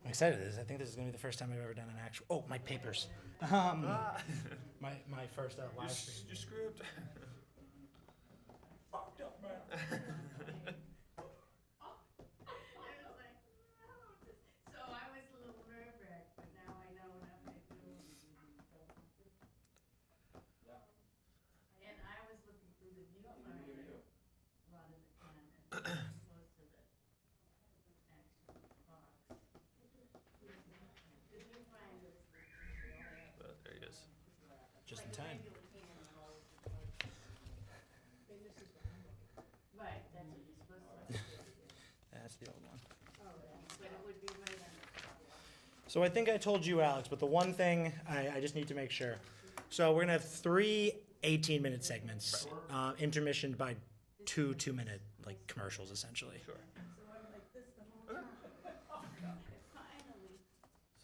I'm excited. I think this is going to be the first time I've ever done an actual... Oh, my papers. My first live stream. Your script. Fucked up, man. So I was a little nerve-wracked, but now I know what I'm going to do. And I was looking through the viewfinder a lot of the time, as opposed to the actual box. The viewfinder is Well, there he is. Just in time. Right, that's what you're supposed to do. That's the old one. But it would be right on the top. So I think I told you, Alex, but the one thing I just need to make sure. So we're going to have 3 18-minute segments, intermissioned by 2 2-minute like commercials, essentially. Sure.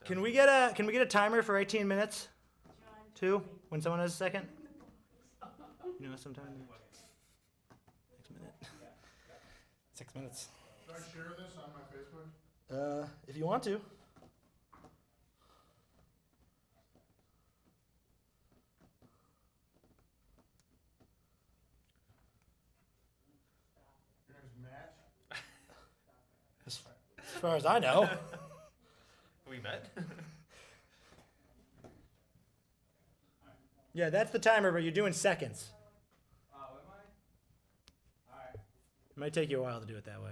Can we get a timer for 18 minutes? 2, when someone has a second? You know, sometime in the next minute. 6 minutes. Should I share this on my Facebook? If you want to. Your name's Matt? As far as I know. We met? Yeah, that's the timer, but you're doing seconds. Oh, am I? Alright. It might take you a while to do it that way.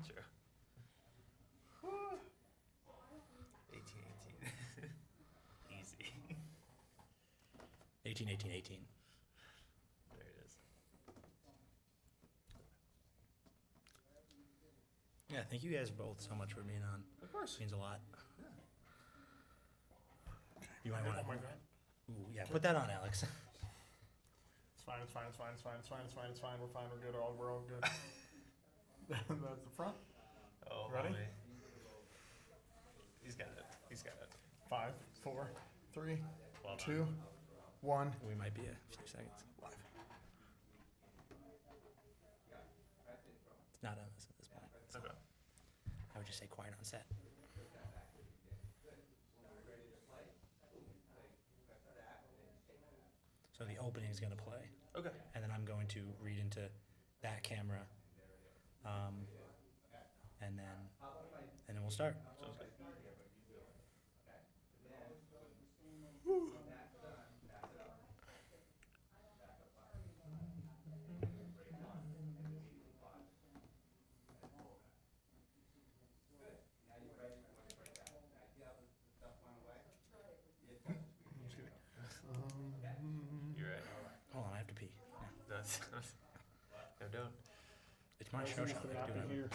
True. 18, 18. Easy. 18, 18, 18. There it is. Yeah, thank you guys both so much for being on. Of course. It means a lot. Yeah. You might want to. Oh my God. Ooh, yeah, put that on, Alex. It's fine, it's fine, it's fine, it's fine, it's fine, it's fine, it's fine, we're fine, we're good, we're all good. That's the front. Oh, Ready? homie. He's got it. He's got it. 5, 4, 3, Well done. 2, 1. We might be a few seconds. Live. It's not on this at this point. So Okay. I would just say quiet on set. So the opening is going to play, Okay. and then I'm going to read into that camera, and then we'll start. Sounds good. You're right. Hold on, I have to pee. That's no, don't. It's my show. Sean. I gotta do it.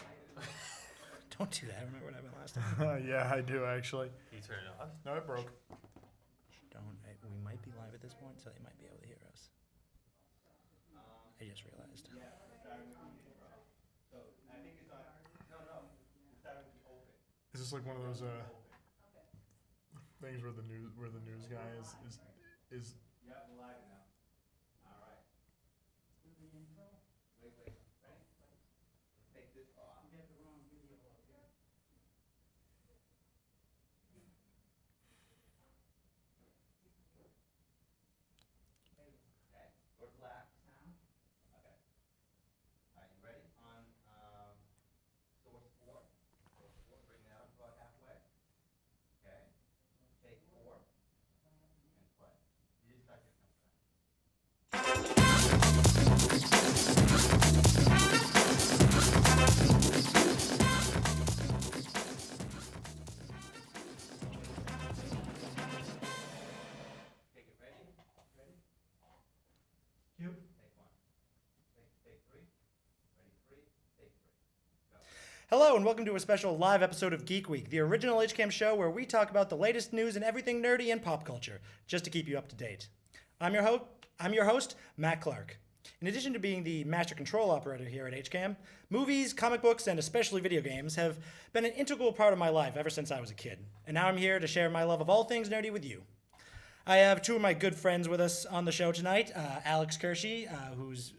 Don't do that. Remember what happened last time? Yeah, I do actually. You turn it off. No, it broke. We might be live at this point, so they might be able to hear us. I just realized. Is this like one of those things where the news guy is Hello, and welcome to a special live episode of Geek Week, the original HCAM show where we talk about the latest news and everything nerdy and pop culture, just to keep you up to date. I'm your host, Matt Clark. In addition to being the master control operator here at HCAM, movies, comic books, and especially video games have been an integral part of my life ever since I was a kid. And now I'm here to share my love of all things nerdy with you. I have two of my good friends with us on the show tonight, Alex Kershey, who's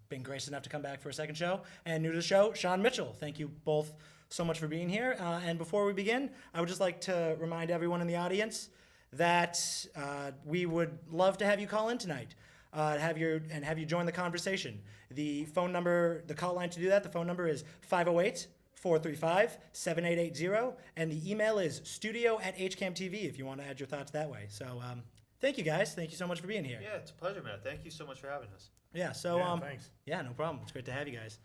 been gracious enough to come back for a second show, and new to the show, Sean Mitchell. Thank you both so much for being here. And before we begin, I would just like to remind everyone in the audience that we would love to have you call in tonight, have you join the conversation. The phone number, the call line to do that, the phone number is 508-435-7880, and the email is studio@hcamtv if you want to add your thoughts that way. So thank you guys. Thank you so much for being here. Yeah, it's a pleasure, man. Thank you so much for having us. Yeah, so Thanks. yeah, no problem. It's great to have you guys.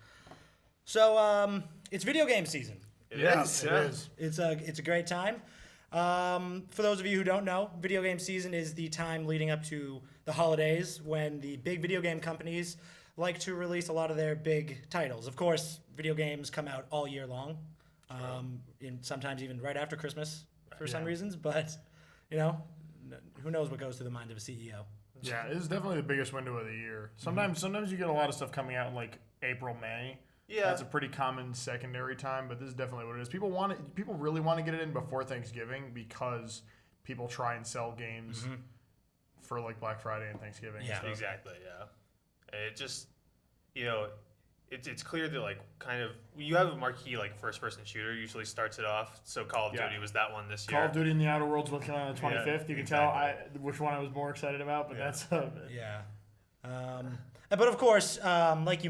So it's video game season. It Yeah, is. it is. It's a great time. For those of you who don't know, video game season is the time leading up to the holidays when the big video game companies like to release a lot of their big titles. Of course, video games come out all year long, and sometimes even right after Christmas for some reasons. But you know, who knows what goes through the mind of a CEO? Yeah, it is definitely the biggest window of the year. Sometimes you get a lot of stuff coming out in like April, May. Yeah. That's a pretty common secondary time, but this is definitely what it is. People really want to get it in before Thanksgiving because people try and sell games for like Black Friday and Thanksgiving. Yeah. and stuff. Exactly, yeah. And it just, it's clear that like kind of you have a marquee like first-person shooter usually starts it off. So Call of Duty was that one this year. Call of Duty and the Outer Worlds will come out on the 25th. You can exactly. tell which one I was more excited about, but that's Yeah. But of course, like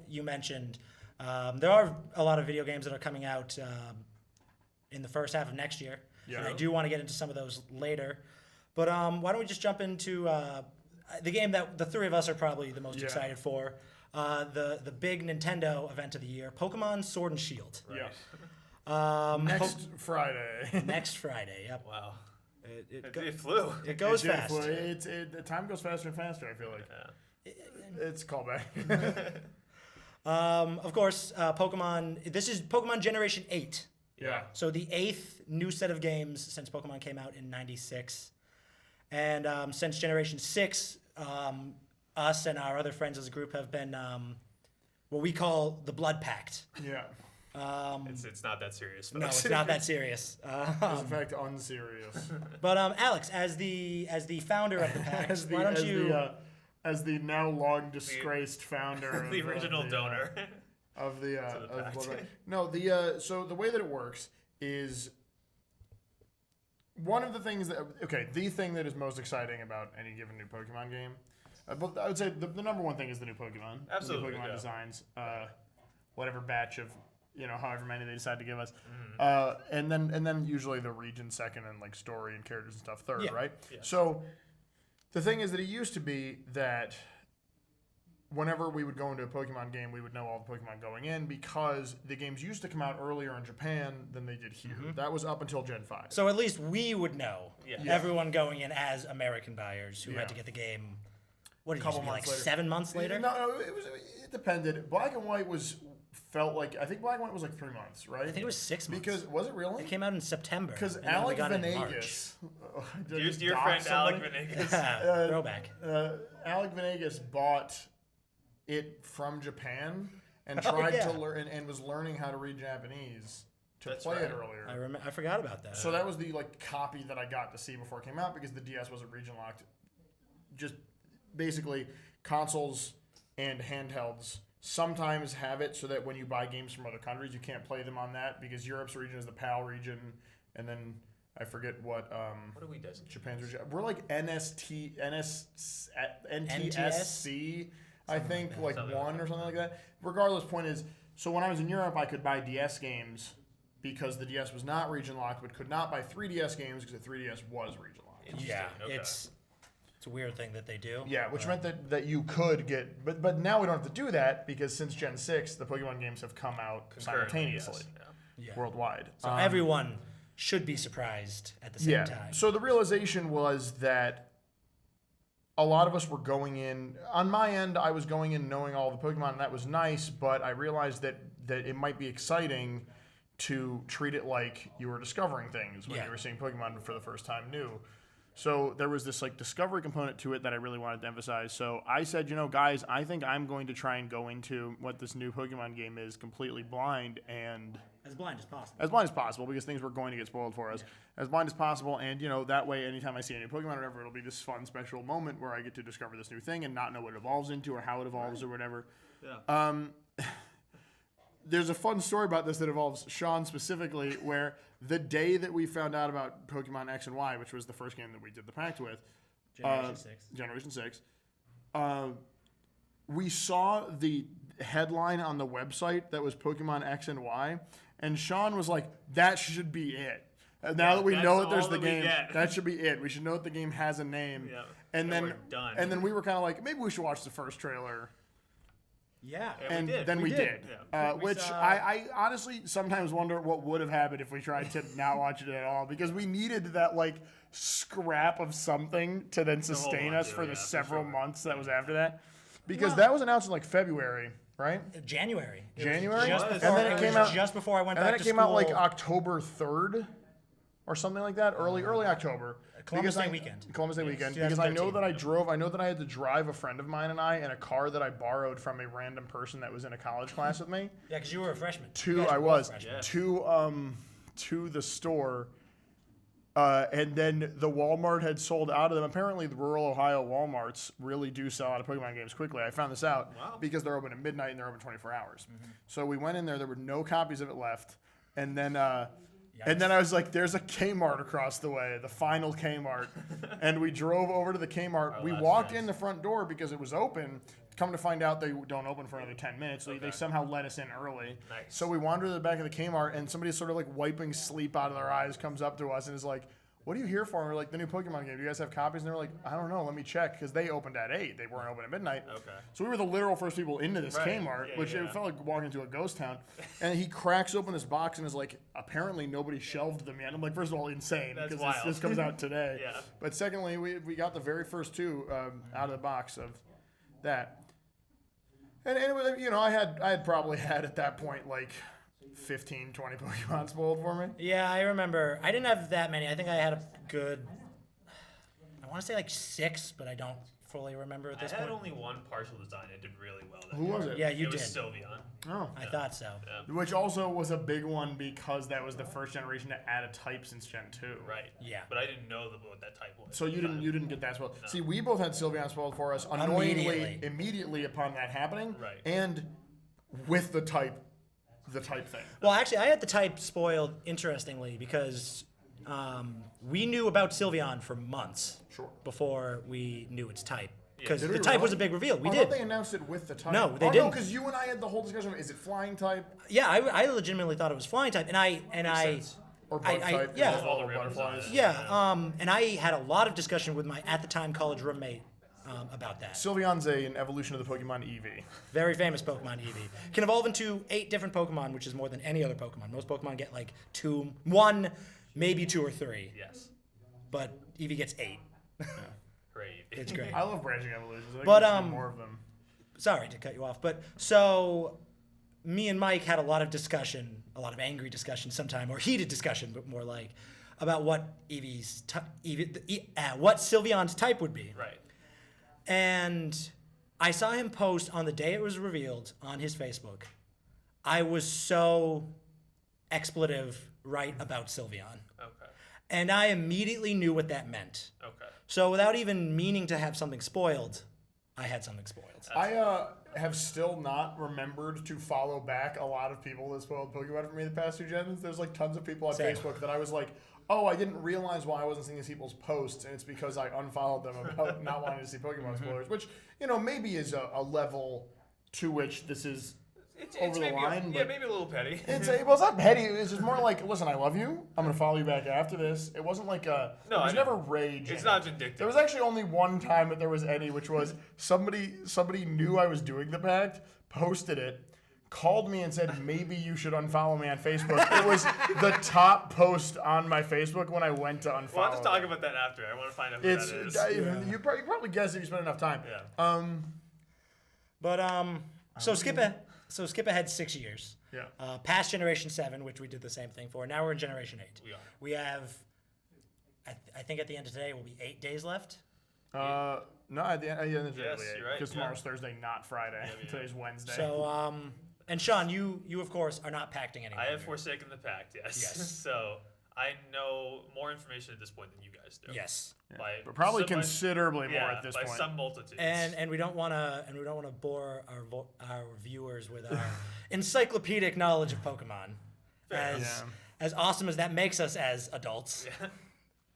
you mentioned, there are a lot of video games that are coming out in the first half of next year. Yeah. And I do want to get into some of those later. But why don't we just jump into the game that the three of us are probably the most excited for, the big Nintendo event of the year, Pokemon Sword and Shield. Right. next Friday. Next Friday, yep. Wow. It flew. It goes fast. The time goes faster and faster, I feel like. Yeah. It's callback. Of course, Pokemon. This is Pokemon Generation 8. Yeah. So the 8th new set of games since Pokemon came out in '96, and since Generation 6, us and our other friends as a group have been what we call the Blood Pact. Yeah. It's not that serious, No, folks. it's not that serious. It's in fact unserious. But Alex, as the founder of the pact, why don't you? As the now long disgraced founder, The original donor. of the the of pact. Blood Pact. No, so the way that it works is one of the things that the thing that is most exciting about any given new Pokemon game. But I would say the number one thing is the new Pokemon. Absolutely, The new Pokemon yeah. designs. Whatever batch of however many they decide to give us, and then usually the region second and like story and characters and stuff third, Yeah. right? Yeah. So the thing is that it used to be that whenever we would go into a Pokemon game, we would know all the Pokemon going in because the games used to come out earlier in Japan than they did here. That was up until Gen 5. So at least we would know. Yeah. Everyone going in as American buyers who Yeah. had to get the game. What did it Couple used to be, like months later. 7 months later? No, it depended. Black and White I think Black and White was like 3 months, right? I think it was 6 months. Because was it really? It came out in September. Because and then we Alec got it in March. Venegas, Your friend Alec Venegas. Throwback. Alec Venegas bought it from Japan and Oh, tried yeah. to learn and was learning how to read Japanese to That's play it right. earlier. I forgot about that. So that was the copy that I got to see before it came out because the DS wasn't region locked. Just basically consoles and handhelds sometimes have it so that when you buy games from other countries, you can't play them on that because Europe's region is the PAL region, and then I forget what What are we designated? Japan's region. We're like NTSC, I think, like Something one like or something like that. Regardless, point is, so when I was in Europe, I could buy DS games because the DS was not region locked, but could not buy 3DS games because the 3DS was region locked. yeah, Okay. it's a weird thing that they do. Yeah, which meant that you could get, but now we don't have to do that because since Gen 6, the Pokemon games have come out Concurrently, simultaneously yes. Yeah. worldwide. So everyone should be surprised at the same time. So the realization was that a lot of us were going in. On my end, I was going in knowing all the Pokemon, and that was nice. But I realized that it might be exciting to treat it like you were discovering things when Yeah. you were seeing Pokemon for the first time new. So there was this discovery component to it that I really wanted to emphasize. So I said, guys, I think I'm going to try and go into what this new Pokemon game is completely blind and as blind as possible. as blind as possible because things were going to get spoiled for us. As blind as possible, and that way, anytime I see a new Pokemon or whatever, it'll be this fun, special moment where I get to discover this new thing and not know what it evolves into or how it evolves or whatever. Yeah. there's a fun story about this that involves Sean specifically, where the day that we found out about Pokemon X and Y, which was the first game that we did the pact with, Generation 6, we saw the headline on the website that was Pokemon X and Y, and Sean was like, that should be it. And now that we know that there's the game, that should be it. We should know that the game has a name. Yeah. And then we're done. And then we were kind of like, maybe we should watch the first trailer. Yeah. And we did. Then we did. Yeah. Which saw- I honestly sometimes wonder what would have happened if we tried to not watch it at all, because we needed that like scrap of something to then sustain on us to, for the yeah, for several sure. months that was after that. Because that was announced in like February, right? January. It was January? Just And before, then it was came out- just before I went And back then it to came school. out like October 3rd or something like that, early October. Columbus Because Day I- weekend. Columbus Day weekend. 2013. Because I know that I know that I had to drive a friend of mine and I in a car that I borrowed from a random person that was in a college class with me. Yeah, because you were a freshman. You guys I were was both freshmen. Yeah. to the store, and then the Walmart had sold out of them. Apparently, the rural Ohio Walmarts really do sell out of Pokemon games quickly. I found this out because they're open at midnight and they're open 24 hours. So we went in there. There were no copies of it left, and then I was like, "There's a Kmart across the way, the final Kmart," and we drove over to the Kmart. We that's walked nice. in the front door because it was open. Come to find out, they don't open for another 10 minutes. They somehow let us in early. Nice. So we wander to the back of the Kmart, and somebody sort of like wiping sleep out of their eyes comes up to us and is like, "What are you here for?" And we're like, "The new Pokemon game. Do you guys have copies?" And they're like, "I don't know. Let me check," because they opened at 8. They weren't open at midnight. Okay. So we were the literal first people into this Right. Kmart, Yeah, which yeah. it felt like walking into a ghost town. And he cracks open this box and is like, "Apparently nobody shelved them yet." I'm like, first of all, insane, That's because wild. this comes out today. Yeah. But secondly, we got the very first two out of the box of that. And it was, I had probably had at that point like 15, 20 Pokemon spoiled for me. Yeah, I remember. I didn't have that many. I think I had a good, I want to say like 6, but I don't fully remember at this I had point. only one partial design. It did really well. That Who year. was it? Yeah, you It did. was Sylveon. Oh. I thought so. Yeah. Which also was a big one because that was the first generation to add a type since Gen 2. Right. Yeah. But I didn't know what that type was. So you didn't get that spoiled. See, we both had Sylveon spoiled for us annoyingly immediately upon that happening. Right. And with the type thing. Well, actually, I had the type spoiled, interestingly, because we knew about Sylveon for months before we knew its type. Because Did the we type really? was a big reveal. We I did. thought they announced it with the type. No, they No, didn't. because you and I had the whole discussion of, is it flying type Yeah, I legitimately thought it was flying type, and I sense. or I- bug I- type? yeah. because of all All the the ribbons on butterflies. it. yeah, and I had a lot of discussion with my at the time college roommate about that. Sylveon's an evolution of the Pokemon Eevee. Very famous Pokemon Eevee can evolve into 8 different Pokemon, which is more than any other Pokemon. Most Pokemon get like 2, 1, maybe 2 or 3, Yes. but Eevee gets 8. Great. It's great. I love branching evolutions. I think But, we should do more of them. Sorry to cut you off, but so me and Mike had a lot of discussion, a lot of angry discussion sometime, or heated discussion, but more like about what what Sylveon's type would be. Right. And I saw him post on the day it was revealed on his Facebook. I was so expletive right about Sylveon. Okay. And I immediately knew what that meant. Okay. So without even meaning to have something spoiled, I had something spoiled. I have still not remembered to follow back a lot of people that spoiled Pokemon for me the past 2 gens. There's like tons of people on Same. Facebook that I was like, oh, I didn't realize why I wasn't seeing these people's posts, and it's because I unfollowed them about not wanting to see Pokemon spoilers, which, maybe is a level to which this is over the maybe line. yeah, but maybe a little petty. it's not petty. It's just more like, listen, I love you. I'm going to follow you back after this. It wasn't like No, there was I know. never rage. It's in not it. vindictive. There was actually only one time that there was any, which was somebody knew I was doing the pact, posted it, called me and said, maybe you should unfollow me on Facebook. It was the top post on my Facebook when I went to unfollow. We'll have to talk them. about that after. I want to find out who It's that is. you probably guess if you spend enough time. Yeah. But so Skippa had 6 years. Yeah. Past Generation 7, which we did the same thing for. Now we're in Generation 8. We are. We have, I think at the end of today will be 8 days left. No, at the end of the day, Yes, you're right, because yeah. tomorrow's Thursday, not Friday. Today's Wednesday. So, and Sean, you of course are not pacting anymore. I have forsaken the pact, yes. Yes. So I know more information at this point than you guys do. Yes. By But probably some- by- considerably more yeah, at this by point. some multitudes. And we don't want to bore our viewers with our encyclopedic knowledge of Pokemon, as awesome as that makes us as adults. Yeah.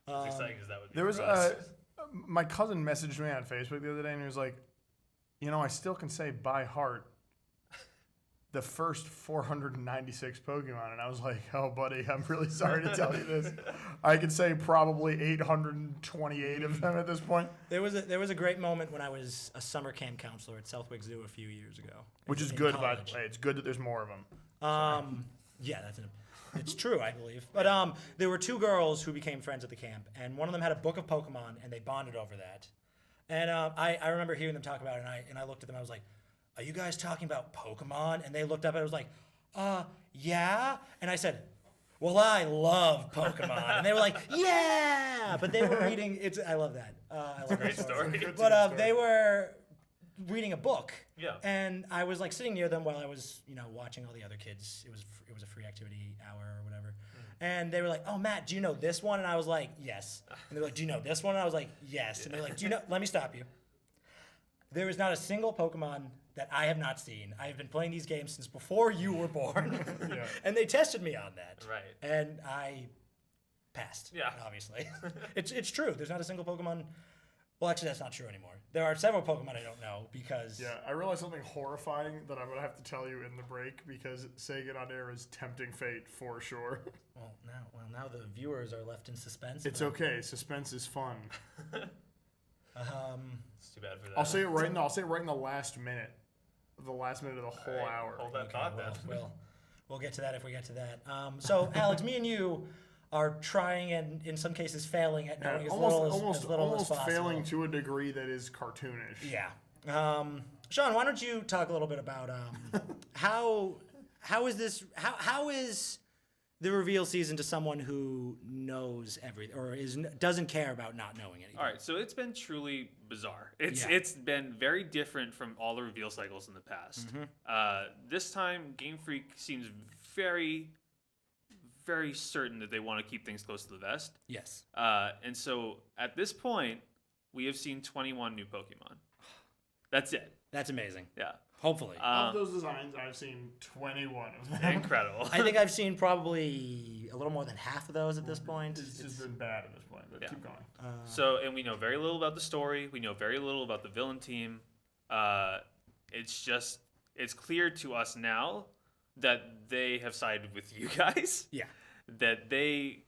As exciting as that would be. There was for us. my cousin messaged me on Facebook the other day, and he was like, I still can say by heart the first 496 Pokemon. And I was like, oh, buddy, I'm really sorry to tell you this. I could say probably 828 of them at this point. There was a great moment when I was a summer camp counselor at Southwick Zoo a few years ago. Which is in good, by the college. way. It's good that there's more of them. Yeah, it's true, I believe. But there were two girls who became friends at the camp, and one of them had a book of Pokemon, and they bonded over that. And I remember hearing them talk about it, and I looked at them. I was like, "Are you guys talking about Pokemon?" And they looked up, and I was like, yeah." And I said, "Well, I love Pokemon." And they were like, "Yeah!" But they were reading. I love that. I love Great that story. But they were reading a book. Yeah. And I was like sitting near them while I was, watching all the other kids. It was a free activity hour or whatever. And they were like, "Oh, Matt, do you know this one?" And I was like, "Yes." And they're like, "Do you know this one?" And I was like, "Yes." And they're like, "Do you know?" Let me stop you. There is not a single Pokemon that I have not seen. I have been playing these games since before you were born. Yeah. And they tested me on that. Right. And I passed. Yeah. Obviously. It's true. There's not a single Pokemon. Well, actually, that's not true anymore. There are several Pokemon I don't know because. Yeah, I realized something horrifying that I'm going to have to tell you in the break because saying it on air is tempting fate for sure. Well, now the viewers are left in suspense. It's but, okay. Suspense is fun. It's too bad for that. I'll say it right now. I'll say it right in the last minute. The last minute of the whole All right, hour. Hold that Okay, thought then. we'll get to that if we get to that. So, Alex, me and you are trying and in some cases failing at knowing as little as possible. failing to a degree that is cartoonish. Yeah. Sean, why don't you talk a little bit about how is the reveal season to someone who knows everything or doesn't care about not knowing anything? All right, so it's been truly bizarre. Yeah. It's been very different from all the reveal cycles in the past. This time, Game Freak seems very, very certain that they want to keep things close to the vest. Yes. And so at this point, we have seen 21 new Pokemon. That's it. That's amazing. Yeah. Hopefully. Of those designs, I've seen 21 of them. Incredible. I think I've seen probably a little more than half of those at this point. It's just been bad at this point, but Yeah. keep going. So, and we know very little about the story. We know very little about the villain team. It's clear to us now that they have sided with you guys. Yeah. That they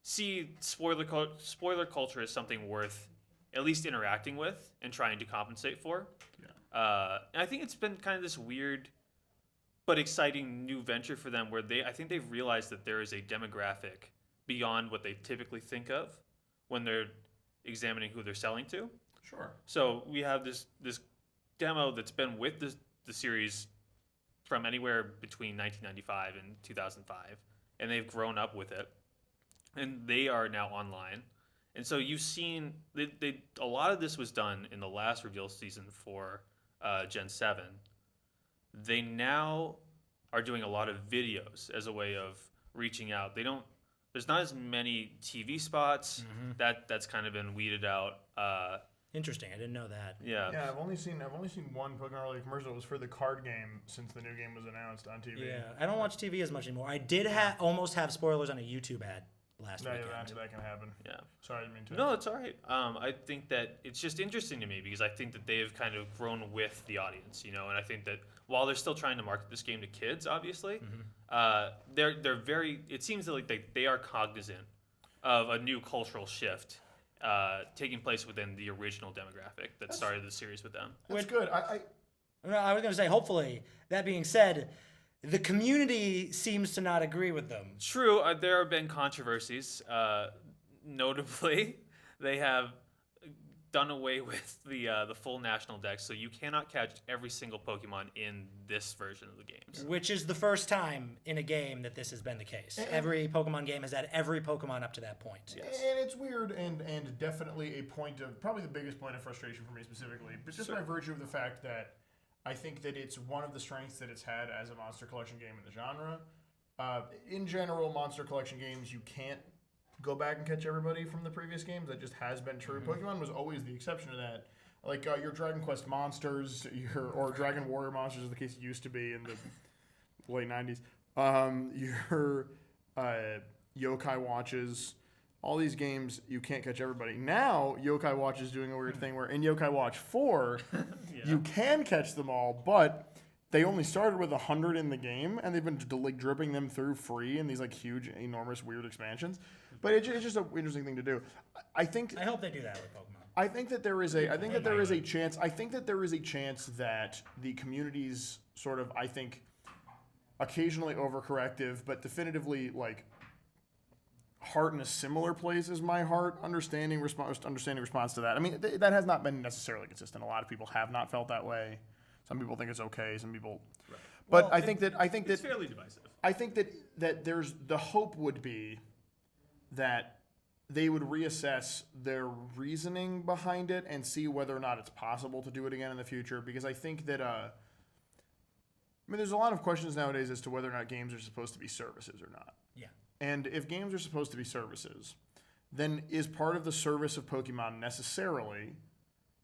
see spoiler culture as something worth at least interacting with and trying to compensate for. Yeah. And I think it's been kind of this weird but exciting new venture for them where I think they've realized that there is a demographic beyond what they typically think of when they're examining who they're selling to. Sure. So we have this demo that's been with the series from anywhere between 1995 and 2005, and they've grown up with it, and they are now online. And so you've seen a lot of this was done in the last reveal season for Gen 7. They now are doing a lot of videos as a way of reaching out. There's not as many TV spots. That's kind of been weeded out. Interesting. I didn't know that. Yeah. Yeah, I've only seen one Pokemon related commercial. It was for the card game since the new game was announced on TV. Yeah. I don't watch TV as much anymore. I did almost have spoilers on a YouTube ad last weekend. That can happen. Yeah. Sorry, I didn't mean to. No, it's all right. I think that it's just interesting to me because I think that they have kind of grown with the audience, and I think that while they're still trying to market this game to kids, obviously, they're very. It seems like they are cognizant of a new cultural shift taking place within the original demographic that started the series with them. That's good. I I was going to say, hopefully, that being said, the community seems to not agree with them. True, there have been controversies. Notably, they have done away with the full national dex, so you cannot catch every single Pokemon in this version of the games. Which is the first time in a game that this has been the case. Every Pokemon game has had every Pokemon up to that point. Yes. And it's weird and definitely a point of, probably the biggest point of frustration for me specifically, but just by virtue of the fact that I think that it's one of the strengths that it's had as a Monster Collection game in the genre. In general, Monster Collection games, you can't go back and catch everybody from the previous games. That just has been true. Pokemon was always the exception to that. Like your Dragon Quest monsters, or Dragon Warrior monsters, as the case used to be in the late 90s. Your Yokai Watches, all these games, you can't catch everybody. Now, Yokai Watch is doing a weird thing where in Yokai Watch 4, you can catch them all, but they only started with 100 in the game, and they've been like dripping them through free in these like huge, enormous, weird expansions. But it's just an interesting thing to do. I hope they do that with Pokemon. I think that there is a chance. I think that there is a chance that the community's sort of, I think, occasionally overcorrective, but definitively like heart in a similar place as my heart. Understanding response to that. I mean, that has not been necessarily consistent. A lot of people have not felt that way. Some people think it's okay. Some people, right. But well, I think that it's fairly divisive. I think that there's the hope would be that they would reassess their reasoning behind it and see whether or not it's possible to do it again in the future. Because I think that, I mean, there's a lot of questions nowadays as to whether or not games are supposed to be services or not. Yeah. And if games are supposed to be services, then is part of the service of Pokemon necessarily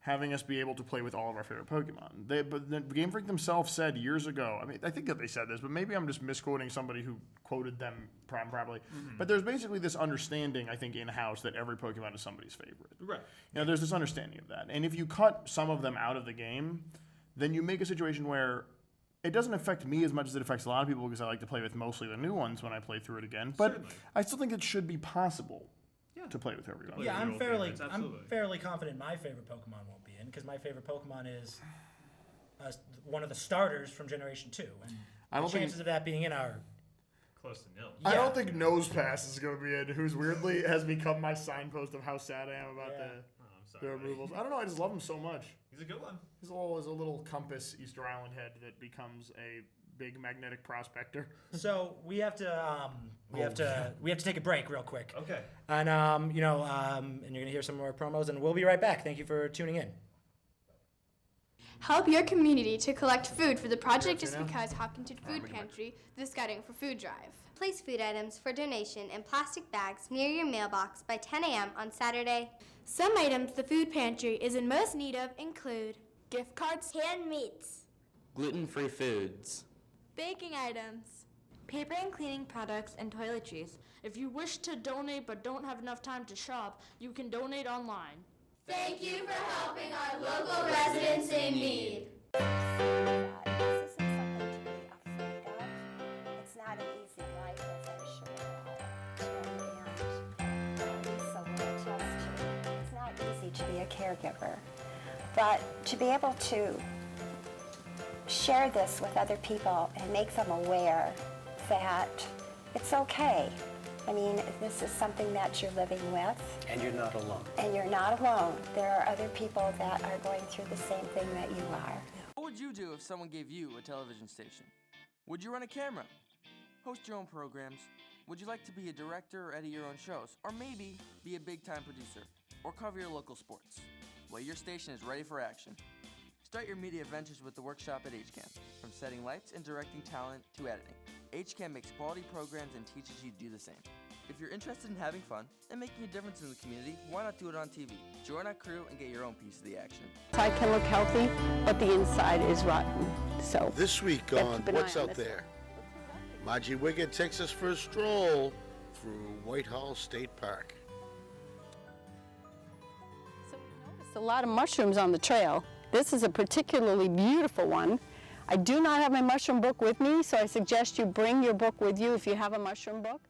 having us be able to play with all of our favorite Pokemon? But the Game Freak themselves said years ago, I mean, I think that they said this, but maybe I'm just misquoting somebody who quoted them probably. Mm-hmm. But there's basically this understanding, I think, in-house that every Pokemon is somebody's favorite. Right. You know, there's this understanding of that. And if you cut some of them out of the game, then you make a situation where it doesn't affect me as much as it affects a lot of people, because I like to play with mostly the new ones when I play through it again. But certainly, I still think it should be possible to play with everyone. Yeah, I'm fairly confident my favorite Pokemon won't be in, because my favorite Pokemon is one of the starters from Generation 2. And the chances of that being in are close to nil. Yeah. I don't think Nosepass is going to be in, who's weirdly has become my signpost of how sad I am about the removals. I don't know, I just love him so much. He's a good one. He's a little compass Easter Island head that becomes a big magnetic prospector. So we have to take a break real quick. Okay. And and you're gonna hear some more promos, and we'll be right back. Thank you for tuning in. Help your community to collect food for the Project Just Because Hopkinton Food Pantry, the Scouting for Food Drive. Place food items for donation in plastic bags near your mailbox by 10 a.m. on Saturday. Some items the food pantry is in most need of include gift cards, canned meats, gluten-free foods, baking items, paper and cleaning products, and toiletries. If you wish to donate but don't have enough time to shop, you can donate online. Thank you for helping our local residents in need. This isn't something to be afraid of. It's not an easy life, as I'm sure you know. And so we'll adjust to it. It's not easy to be a caregiver. But to be able to share this with other people and make them aware that it's okay. I mean, this is something that you're living with. And you're not alone. And you're not alone. There are other people that are going through the same thing that you are. What would you do if someone gave you a television station? Would you run a camera? Host your own programs? Would you like to be a director or edit your own shows? Or maybe be a big-time producer? Or cover your local sports? Well, your station is ready for action. Start your media ventures with the workshop at HCAM. From setting lights and directing talent to editing, HCAM makes quality programs and teaches you to do the same. If you're interested in having fun and making a difference in the community, why not do it on TV? Join our crew and get your own piece of the action. Outside can look healthy, but the inside is rotten. So this week on What's Out There, Margie Wiggett takes us for a stroll through Whitehall State Park. So we noticed a lot of mushrooms on the trail. This is a particularly beautiful one. I do not have my mushroom book with me, so I suggest you bring your book with you if you have a mushroom book.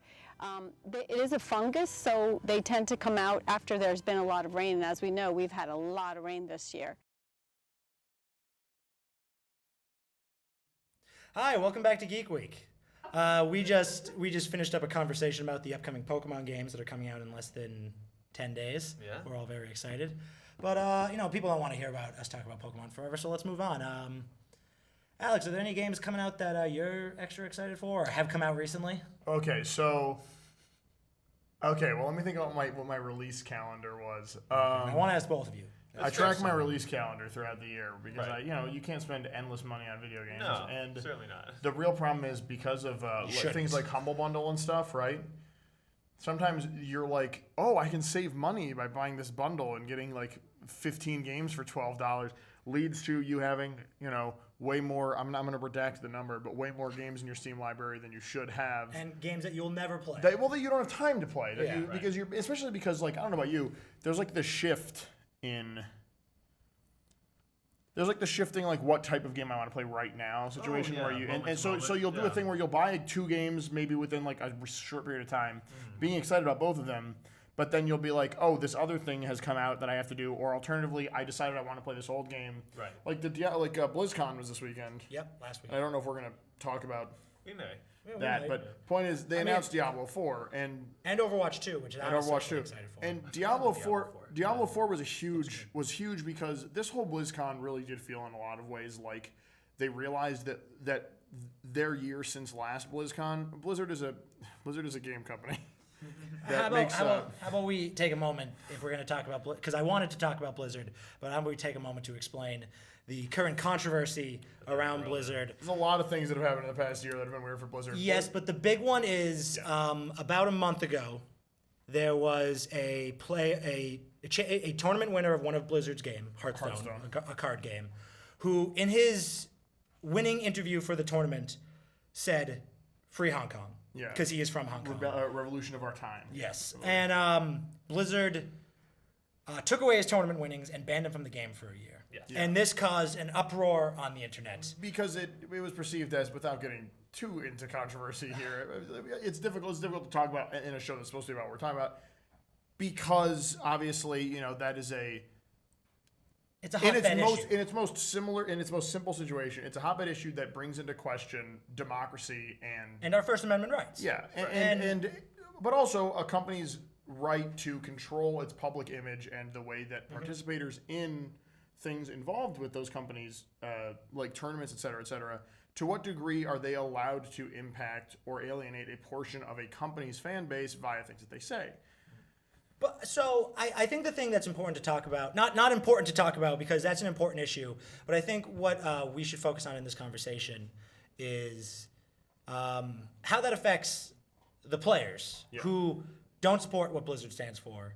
It is a fungus, so they tend to come out after there's been a lot of rain. And as we know, we've had a lot of rain this year. Hi, welcome back to Geek Week. We just finished up a conversation about the upcoming Pokemon games that are coming out in less than 10 days. Yeah. We're all very excited. But, people don't want to hear about us talk about Pokemon forever, so let's move on. Alex, are there any games coming out that you're extra excited for or have come out recently? Okay, well, let me think about what my release calendar was. I want to ask both of you. I track my release calendar throughout the year because you can't spend endless money on video games. No, and certainly not. The real problem is because of things like Humble Bundle and stuff, right? sometimes you're like, oh, I can save money by buying this bundle and getting like 15 games for $12, leads to you having, way more, I'm going to redact the number, but way more games in your Steam library than you should have. And games that you'll never play. That you don't have time to play. Right. Because especially because, like, I don't know about you, there's like the shift in... There's like the shifting, like what type of game I want to play right now situation where you so you'll do a thing where you'll buy 2 games maybe within like a short period of time, being excited about both of them, but then you'll be like, oh, this other thing has come out that I have to do, or alternatively, I decided I want to play this old game. Right. Like BlizzCon was this weekend. Yep, last week. I don't know if we're gonna talk about We may. but point is they announced Diablo 4 and Overwatch 2, which I'm Overwatch 2. excited for. And Diablo 4 was huge because this whole BlizzCon really did feel in a lot of ways like they realized that their year since last BlizzCon, Blizzard is a game company. How about we take a moment if we're going to talk about because I wanted to talk about Blizzard, but how about we take a moment to explain the current controversy around Blizzard. There's a lot of things that have happened in the past year that have been weird for Blizzard. Yes, but the big one is about a month ago, there was a tournament winner of one of Blizzard's game, Hearthstone. A card game, who in his winning interview for the tournament said, "Free Hong Kong." Yeah, because he is from Hong Kong. Revolution of our time. Yes, and Blizzard took away his tournament winnings and banned him from the game for a year. Yes. Yeah. And this caused an uproar on the internet. Because it was perceived as, without getting too into controversy here, it's difficult to talk about in a show that's supposed to be about what we're talking about. Because obviously, that is it's a hotbed issue. In its most simple situation, it's a hotbed issue that brings into question democracy and our First Amendment rights. Yeah, but also a company's right to control its public image and the way that participators in things involved with those companies, like tournaments, et cetera, to what degree are they allowed to impact or alienate a portion of a company's fan base via things that they say? But so I think the thing that's important to talk about, not important to talk about because that's an important issue, but I think what we should focus on in this conversation is how that affects the players who don't support what Blizzard stands for,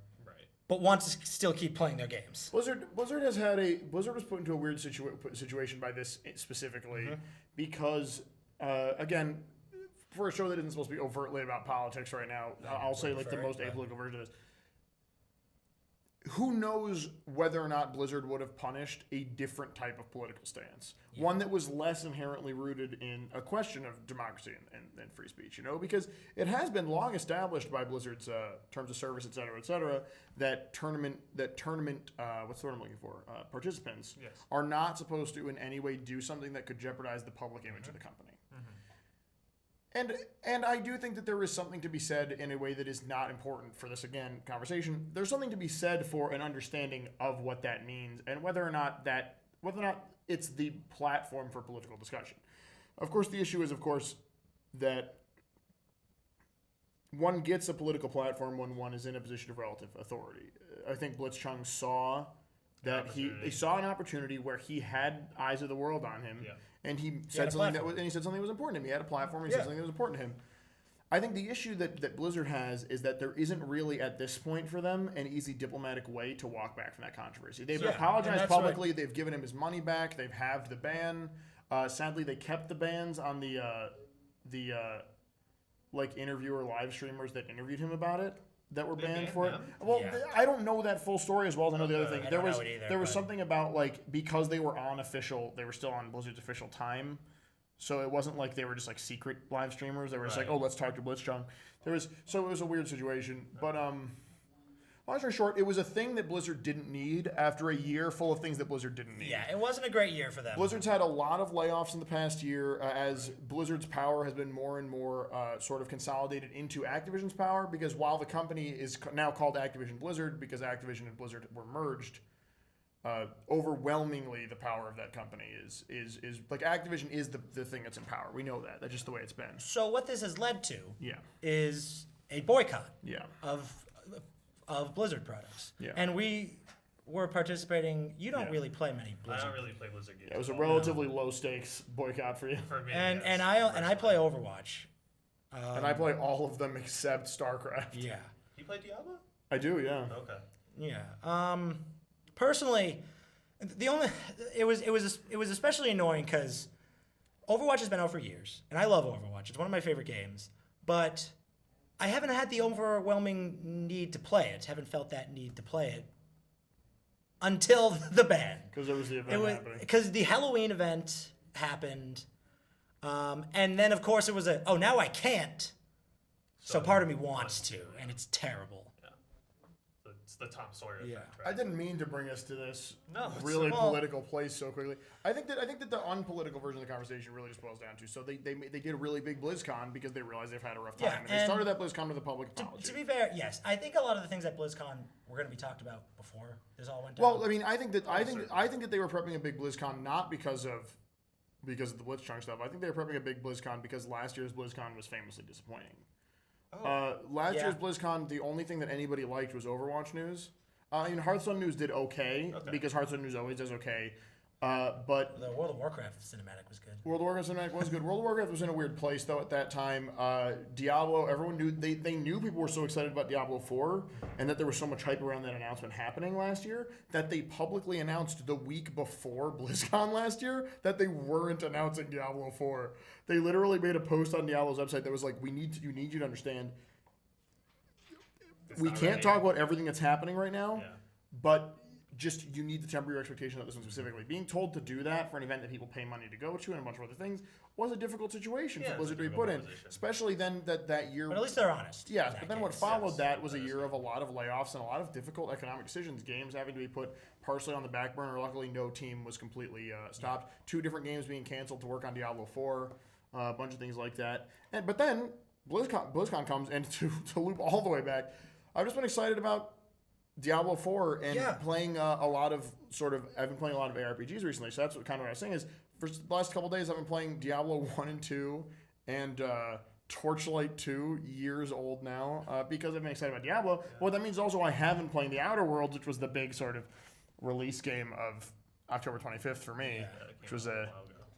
but want to still keep playing their games. Blizzard was put into a weird situation by this specifically because, again, for a show that isn't supposed to be overtly about politics right now, I'll say like the most apolitical version of this. Who knows whether or not Blizzard would have punished a different type of political stance? Yeah. One that was less inherently rooted in a question of democracy and free speech, because it has been long established by Blizzard's terms of service, et cetera, that tournament, what's the word I'm looking for? Participants are not supposed to in any way do something that could jeopardize the public image of the company. And I do think that there is something to be said in a way that is not important for this, again, conversation. There's something to be said for an understanding of what that means and whether or not it's the platform for political discussion. Of course, the issue is, that one gets a political platform when one is in a position of relative authority. I think Blitzchung saw that he saw an opportunity where he had eyes of the world on him. Yeah. And he said something that was important to him. He had a platform. He said something that was important to him. I think the issue that Blizzard has is that there isn't really at this point for them an easy diplomatic way to walk back from that controversy. They've apologized publicly. Right. They've given him his money back. They've halved the ban. Sadly, they kept the bans on the interviewer live streamers that interviewed him about it. That were banned for it. Well, I don't know that full story as well as I know the other thing. There was something about because they were they were still on Blizzard's official time, so it wasn't like they were just secret live streamers. They were just let's talk to Blitzchung. It was a weird situation, but long story short, it was a thing that Blizzard didn't need after a year full of things that Blizzard didn't need. Yeah, it wasn't a great year for them. Blizzard's had a lot of layoffs in the past year as Blizzard's power has been more and more sort of consolidated into Activision's power, because while the company is now called Activision Blizzard because Activision and Blizzard were merged, overwhelmingly the power of that company is Activision is the thing that's in power. We know that. That's just the way it's been. So what this has led to is a boycott of Blizzard products. Yeah. And we were participating. You don't really play many Blizzard. I don't really play Blizzard games. Yeah, it was a relatively low stakes boycott for you. For me, and I play Overwatch. And I play all of them except StarCraft. Yeah. You play Diablo? I do, yeah. Okay. Yeah. Personally, it was especially annoying because Overwatch has been out for years, and I love Overwatch. It's one of my favorite games, but I haven't had the overwhelming need to play it. Haven't felt that need to play it until the ban. Because there was the event happening. Because the Halloween event happened, and then of course it was now I can't. So part of me wants to, and it's terrible. It's the Tom Sawyer effect, right? I didn't mean to bring us to this really political place so quickly. I think that the unpolitical version of the conversation really just boils down to, so they did a really big BlizzCon because they realized they've had a rough time. And they started that BlizzCon with a public apology. To be fair, yes, I think a lot of the things at BlizzCon were going to be talked about before this all went down. Well, I mean, I think that they were prepping a big BlizzCon not because of the Blitzchung stuff. I think they were prepping a big BlizzCon because last year's BlizzCon was famously disappointing. Last year's BlizzCon, the only thing that anybody liked was Overwatch news. Hearthstone news did okay because Hearthstone news always does okay. But the World of Warcraft cinematic was good. World of Warcraft cinematic was good. World of Warcraft was in a weird place though at that time. Diablo, everyone knew they knew people were so excited about Diablo 4 and that there was so much hype around that announcement happening last year that they publicly announced the week before BlizzCon last year that they weren't announcing Diablo 4. They literally made a post on Diablo's website that was like, you need you to understand. We can't talk about everything that's happening right now, but just you need to temper your expectation of this one specifically. Being told to do that for an event that people pay money to go to and a bunch of other things was a difficult situation for Blizzard to be put in, especially then that year. But at least they're honest. Yes, but then what followed that was a year of a lot of layoffs and a lot of difficult economic decisions. Games having to be put partially on the back burner. Luckily, no team was completely stopped. 2 different games being canceled to work on Diablo 4, a bunch of things like that. But then BlizzCon comes, and to loop all the way back, I've just been excited about Diablo 4 and playing a lot of I've been playing a lot of ARPGs recently, so that's what I was saying is for the last couple of days I've been playing Diablo 1 and 2 and Torchlight 2, years old now, because I've been excited about Diablo. Yeah. Well, that means also I haven't played The Outer Worlds, which was the big sort of release game of October 25th for me, which was a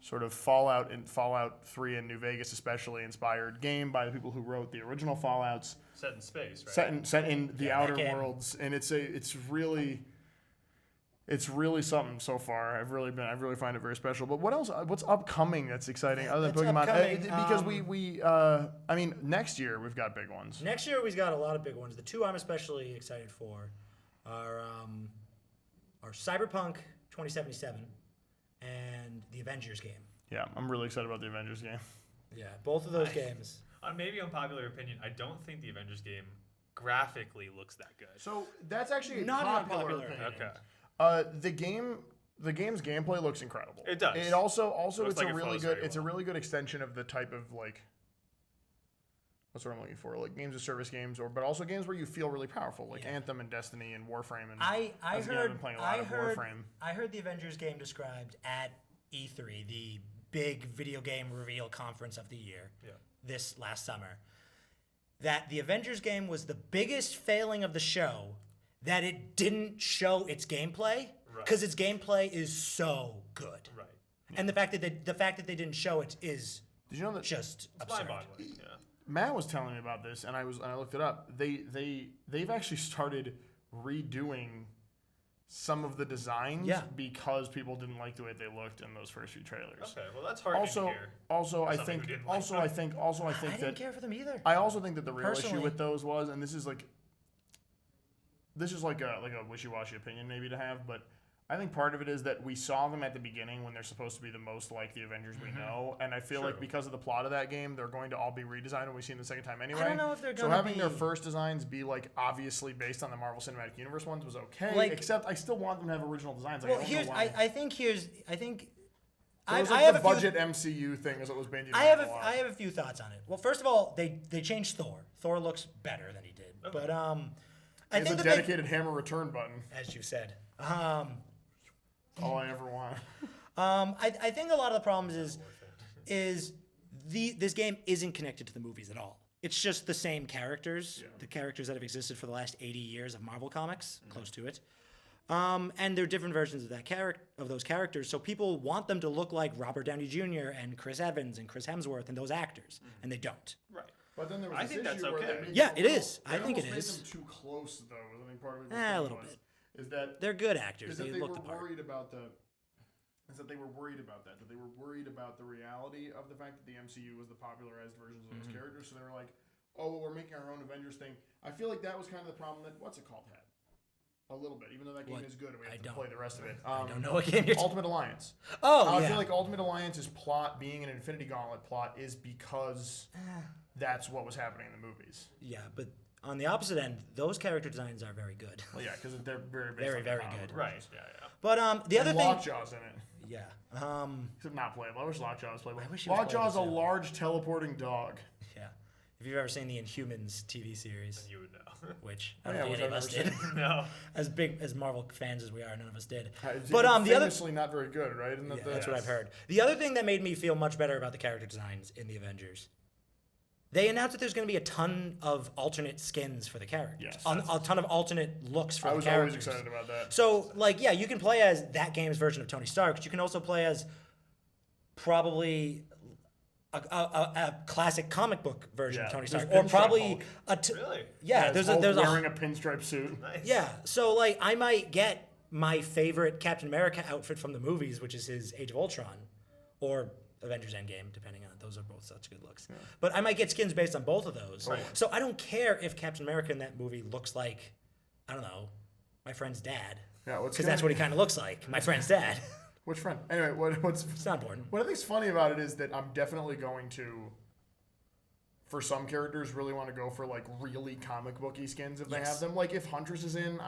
sort of Fallout 3 in New Vegas especially inspired game by the people who wrote the original Fallouts. Set in space, right? Set in the Outer Worlds, and it's really something so far. I really find it very special. But what else? What's upcoming that's exciting other than Pokemon? Because next year we've got big ones. Next year we've got a lot of big ones. The 2 I'm especially excited for are Cyberpunk 2077 and the Avengers game. Yeah, I'm really excited about the Avengers game. Yeah, both of those games. Maybe unpopular opinion, I don't think the Avengers game graphically looks that good. So that's actually not an unpopular opinion. Okay. The game's gameplay looks incredible. It does. It also it's like a it really flows good very it's a well. really good extension of the type of what's what I'm looking for, like games as service games, but also games where you feel really powerful, like Anthem and Destiny and Warframe. And I've been playing a lot of Warframe. I heard the Avengers game described at E3, the big video game reveal conference of the year, this last summer, that the Avengers game was the biggest failing of the show, that it didn't show its gameplay, because its gameplay is so good. Right. And the fact that they didn't show it is just absurd. Mind-boggling. Yeah. Matt was telling me about this, and I looked it up. They've actually started redoing some of the designs because people didn't like the way they looked in those first few trailers. Okay, well that's hard to hear. I didn't care for them either. I also think that the real issue with those was, and this is like a wishy-washy opinion maybe to have, but I think part of it is that we saw them at the beginning when they're supposed to be the most like the Avengers we know, and I feel like because of the plot of that game, they're going to all be redesigned when we see them the second time anyway. I don't know if they're going to So having their first designs be like obviously based on the Marvel Cinematic Universe ones was okay, except I still want them to have original designs. Well, I have a budget MCU thing is what was bandied around a lot. I have a few thoughts on it. Well, first of all, they changed Thor. Thor looks better than he did, but I think a dedicated hammer return button, as you said. All I ever want. I think a lot of the problems is this game isn't connected to the movies at all. It's just the same characters, the characters that have existed for the last 80 years of Marvel Comics, close to it. And they're different versions of those characters, so people want them to look like Robert Downey Jr. and Chris Evans and Chris Hemsworth and those actors, and they don't. Right. But then there was I this think that's issue where okay. they made Yeah, them it a little- is. they I think it almost is. made them too close, though. I think part of it was A little bit. is that They're good actors. is that They they look were the part. worried about the. Is that they were worried about that? That they were worried about the reality of the fact that the MCU was the popularized versions of those characters. So they were like, "Oh, well, we're making our own Avengers thing." I feel like that was kind of the problem that what's it called had. A little bit, even though that game What? is good, and we have I to don't. play the rest of it. I don't know what game you're Ultimate Alliance. Oh, I yeah. feel like Ultimate Alliance's plot being an Infinity Gauntlet plot is because that's what was happening in the movies. Yeah, but on the opposite end, those character designs are very good. Well, yeah, because they're very based Very, on the very comic good. books. Right. Yeah. Yeah. But the other And thing, Lockjaw's in it. yeah, Except not playable. I wish Lockjaw was playable. I wish he was Lockjaw's a playable, too. large teleporting dog. yeah. If you've ever seen the Inhumans TV series, You would know. which Oh, I yeah, don't think which any of I've us never did, No. as big as Marvel fans as we are, none of us did. It's But the other, famously not very good, right? Isn't that yeah, the, that's what I've heard. The other thing that made me feel much better about the character designs in the Avengers, they announced that there's going to be a ton of alternate skins for the characters. Yes. A ton of alternate looks for I the was characters. always excited about that. So, like, yeah, you can play as that game's version of Tony Stark, but you can also play as probably a classic comic book version Yeah, of Tony there's Stark, or Pinstripe probably Hulk. Really? yeah. Hulk There's wearing a pinstripe suit. Nice. yeah. So like, I might get my favorite Captain America outfit from the movies, which is his Age of Ultron, or Avengers Endgame, depending on those are both such good looks. Yeah. But I might get skins based on both of those. Right. So I don't care if Captain America in that movie looks like, I don't know, my friend's dad. Yeah, Because that's what he kind of looks like, my friend's dad. Which friend? Anyway, what's It's not important. what I think's funny about it is that I'm definitely going to, for some characters, really want to go for like really comic booky skins if they Yes. have them. Like if Huntress is in,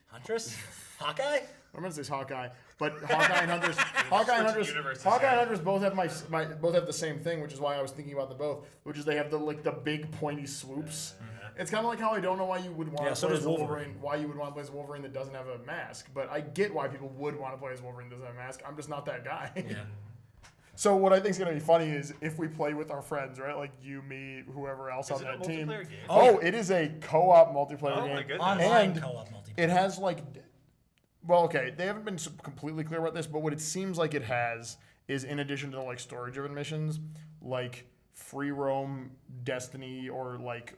Huntress? Hawkeye? I'm gonna say Hawkeye, but Hawkeye and Huntress, universes Hawkeye and here. Huntress both have both have the same thing, which is why I was thinking about them both, which is they have the big pointy swoops. It's kind of like how I don't know why you would want Yeah, to so play does as a Wolverine. Wolverine. Why you would want to play as Wolverine that doesn't have a mask, but I get why people would want to play as Wolverine that doesn't have a mask. I'm just not that guy. Yeah. So what I think is going to be funny is if we play with our friends, right? Like you, me, whoever else Is on it a that team. multiplayer game? Oh, it is a co-op multiplayer Oh game. my goodness. Online And co-op multiplayer. it has like, well, okay, they haven't been completely clear about this, but what it seems like it has is in addition to like story-driven missions, like free roam Destiny or like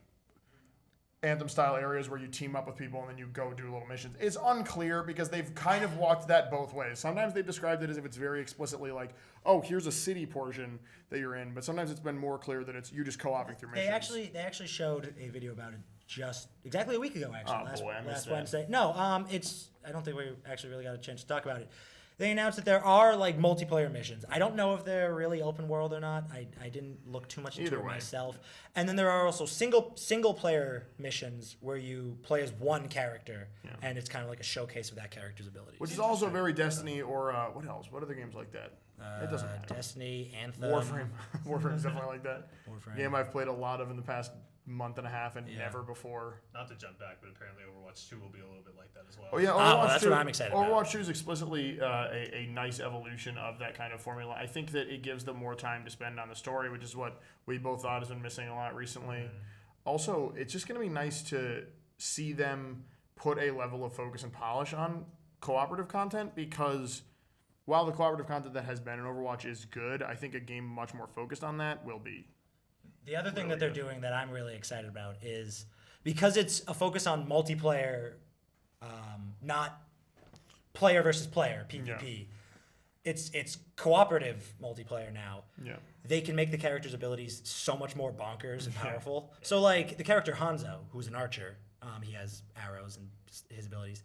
Anthem-style areas where you team up with people and then you go do little missions. It's unclear because they've kind of walked that both ways. Sometimes they've described it as if it's very explicitly like, oh, here's a city portion that you're in, but sometimes it's been more clear that it's you just co-oping through missions. They actually showed a video about it just exactly a week ago. Actually, Oh, boy, I missed last that. Wednesday. No, it's. I don't think we actually really got a chance to talk about it. They announced that there are like multiplayer missions. I don't know if they're really open world or not. I didn't look too much into Either it way. myself. And then there are also single player missions where you play as one character, and it's kind of like a showcase of that character's abilities. Which is also very Destiny or what else? What other games like that? It doesn't matter. Destiny, Anthem, Warframe. Warframe is definitely like that. Warframe. Game I've played a lot of in the past month and a half and Yeah. never before. Not to jump back, but apparently Overwatch 2 will be a little bit like that as well. Oh yeah, well, Overwatch that's 2, what I'm excited about. Overwatch 2 is explicitly a nice evolution of that kind of formula. I think that it gives them more time to spend on the story, which is what we both thought has been missing a lot recently. Also, it's just going to be nice to see them put a level of focus and polish on cooperative content because while the cooperative content that has been in Overwatch is good, I think a game much more focused on that will be. The other thing that they're doing that I'm really excited about is because it's a focus on multiplayer, not player versus player PvP. It's cooperative multiplayer now. Yeah. They can make the character's abilities so much more bonkers and powerful. So like the character Hanzo, who's an archer, he has arrows and his abilities.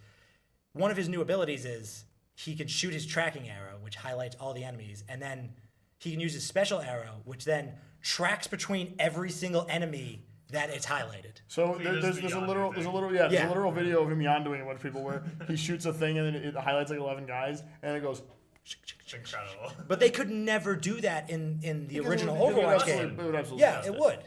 One of his new abilities is he can shoot his tracking arrow, which highlights all the enemies, and then he can use his special arrow, which then tracks between every single enemy that it's highlighted. So he there's does the a Yondu literal thing. a literal video of him Yonduing a bunch of people where he shoots a thing and then it highlights like 11 guys and it goes. It's incredible. But they could never do that in the original It would Overwatch absolutely- game. it would absolutely Yeah, test it it. would.